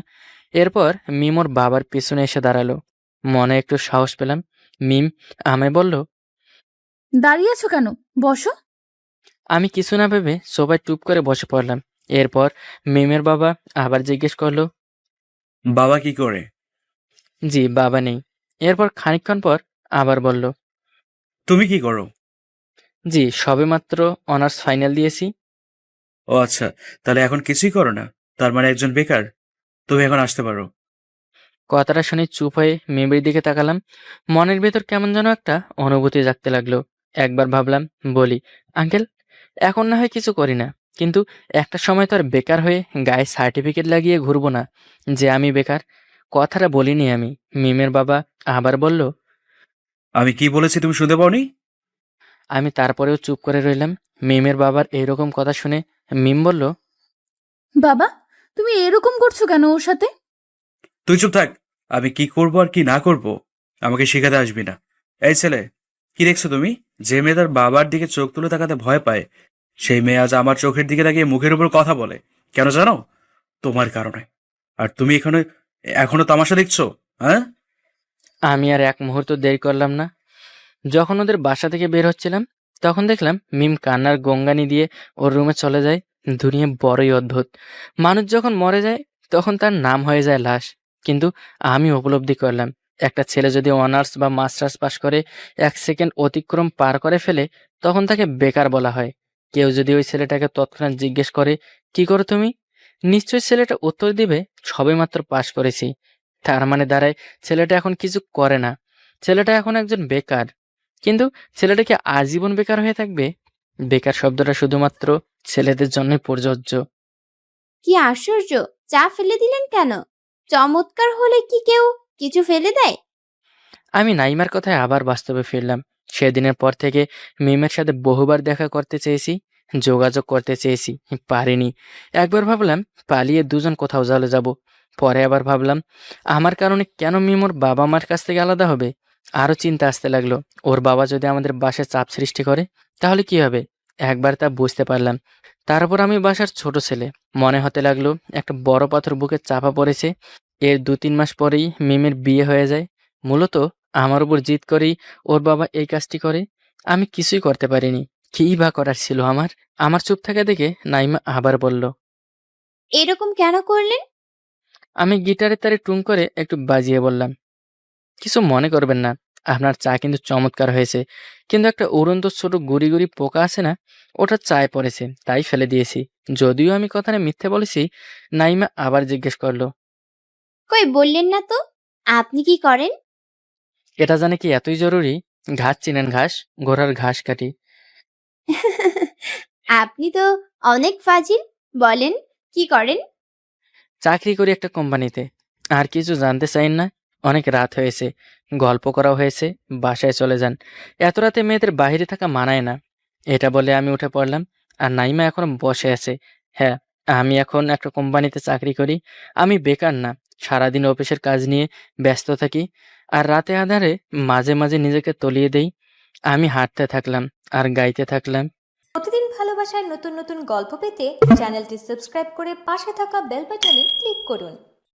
Speaker 1: এরপর মিম ওর বাবার পেছনে এসে দাঁড়ালো। মনে একটু সাহস পেলাম। মিম আমায় বলল,
Speaker 10: দাঁড়িয়ে আছো কেন? বসো।
Speaker 1: আমি কিছু না ভেবে সোফায় টুপ করে বসে পড়লাম। এরপর মিমের বাবা আবার জিজ্ঞেস করলো,
Speaker 8: বাবা কি করে?
Speaker 1: জি, বাবা নেই। এরপর খানিকক্ষণ পর আবার বলল,
Speaker 8: তুমি কি করো?
Speaker 1: জি, সবেমাত্র অনার্স ফাইনাল দিয়েছি।
Speaker 8: ও আচ্ছা, তাহলে এখন কিছুই করো না, তার মানে একজন বেকার। তুমি এখন আসতে পারো।
Speaker 1: কথাটা শুনে চুপ হয়ে মেয়ের দিকে তাকালাম। মনের ভেতর কেমন যেন একটা অনুভূতি জাগতে লাগলো। একবার ভাবলাম, বলি, আঙ্কেল, এখন না হয় কিছু করি না, কিন্তু একটা সময় তো আর বেকার হয়ে গায়ে সার্টিফিকেট লাগিয়ে ঘুরবো না যে আমি বেকার। কথাটা বলিনি আমি। মিমের বাবা আবার বলল।
Speaker 8: আমি কি বলেছি তুমি শুনতে পাওনি?
Speaker 1: আমি তারপরেও চুপ করে রইলাম। মিমের বাবার এইরকম কথা শুনে মিম বলল,
Speaker 10: বাবা, তুমি এরকম করছো কেন ওর সাথে?
Speaker 8: তুই চুপ থাক। আমি কি করব আর কি না করব আমাকে শেখাতে আসবি না। এই ছেলে, কি দেখছো তুমি? যে মেয়ে তার বাবার দিকে চোখ তুলে তাকাতে ভয় পায়, সেই মেয়ে আজ আমার চোখের দিকে তাকিয়ে মুখের উপর কথা বলে। কেন জানো? তোমার কারণে। আর তুমি এখনো তামাশা দেখছো? হ্যাঁ?
Speaker 1: আমি আর এক মুহূর্ত দেরি করলাম না। যখন ওদের বাসা থেকে বের হচ্ছিলাম তখন দেখলাম মিম কান্নার গঙ্গানি দিয়ে ওর রুমে চলে যায়। দুনিয়া বড়ই অদ্ভুত। মানুষ যখন মরে যায় তখন তার নাম হয়ে যায় লাশ। কিন্তু আমি উপলব্ধি করলাম, একটা ছেলে যদি অনার্স বা মাস্টার্স পাশ করে 1 সেকেন্ড অতিক্রম পার করে ফেলে তখন তাকে বেকার বলা হয়। কেউ যদি ওই ছেলেটাকে তৎক্ষণাৎ জিজ্ঞেস করে, কি করো তুমি, নিশ্চয়ই ছেলেটা উত্তর দিবে, সবেমাত্র পাশ করেছি। তার মানে দাঁড়ায় ছেলেটা এখন কিছু করে না, ছেলেটা এখন একজন বেকার। কিন্তু ছেলেটা কি আজীবন বেকার হয়ে থাকবে? বেকার শব্দটা শুধুমাত্র ছেলেদের জন্যই প্রযোজ্য।
Speaker 12: কি আশ্চর্য! চা ফেলে দিলেন কেন? চমৎকার হলে কি কেউ কিছু ফেলে দেয়?
Speaker 1: আমি নাইমার কথায় আবার বাস্তবে ফিরলাম। সেদিনের পর থেকে মিমের সাথে বহুবার দেখা করতে চেয়েছি, যোগাযোগ করতে চেয়েছি, পারিনি। একবার ভাবলাম পালিয়ে দুজন কোথাও চলে যাব। পরে আবার ভাবলাম আমার কারণে কেন মিম ওর বাবা মার কাছ থেকে আলাদা হবে। আরও চিন্তা আসতে লাগলো, ওর বাবা যদি আমাদের বাসায় চাপ সৃষ্টি করে তাহলে কি হবে। একবার তা বুঝতে পারলাম। তারপর আমি বাসার ছোট ছেলে মনে হতে লাগলো। একটা বড় পাথর বুকে চাপা পড়েছে। এর 2-3 মাস পরেই মিমের বিয়ে হয়ে যায়। মূলত আমার উপর জিদ করেই ওর বাবা এই কাজটি করে। আমি কিছুই করতে পারিনি। কী বা করার ছিল আমার? আমার চুপ থাকা দেখে নাইমা আবার বলল,
Speaker 12: এরকম কেন করলেন?
Speaker 1: আমি গিটারের তারে টুং করে একটু বাজিয়ে বললাম, কিছু মনে করবেন না, আপনার চা কিন্তু চমৎকার হয়েছে, কিন্তু একটা উড়ন্ত ছোট গুড়ি গুড়ি পোকা আছে না, ওটা চায় পড়েছে, তাই ফেলে দিয়েছি। যদিও আমি কথাটা মিথ্যে বলেছি। নাইমা আবার জিজ্ঞেস করলো,
Speaker 12: কই বললেন না তো, আপনি কি করেন?
Speaker 1: এটা জানে কি এতই জরুরি? ঘাস চিনেন? ঘাস, ঘোড়ার ঘাস কাটি।
Speaker 12: আপনি তো অনেক ফাজিল। বলেন, কি করেন?
Speaker 1: চাকরি করি একটা কোম্পানিতে। আর কিছু জানতে চাইন না? অনেক রাত হয়েছে, গল্প করা হয়েছে, বাসায় চলে যান। এত রাতে মেয়েদের বাইরে থাকা মানায় না। এটা বলে আমি উঠে পড়লাম। আর নাইমা এখন বসে আছে। হ্যাঁ, আমি এখন একটা কোম্পানিতে চাকরি করি। আমি বেকার না, সারাদিন অফিসের কাজ নিয়ে ব্যস্ত থাকি, আর রাতে আঁধারে মাঝে মাঝে নিজেকে তলিয়ে দেই। আমি হাঁটতে থাকলাম আর গাইতে থাকলাম।
Speaker 4: প্রতিদিন ভালোবাসার নতুন নতুন গল্প পেতে চ্যানেলটি সাবস্ক্রাইব করে পাশে থাকা বেল বাটনে ক্লিক করুন।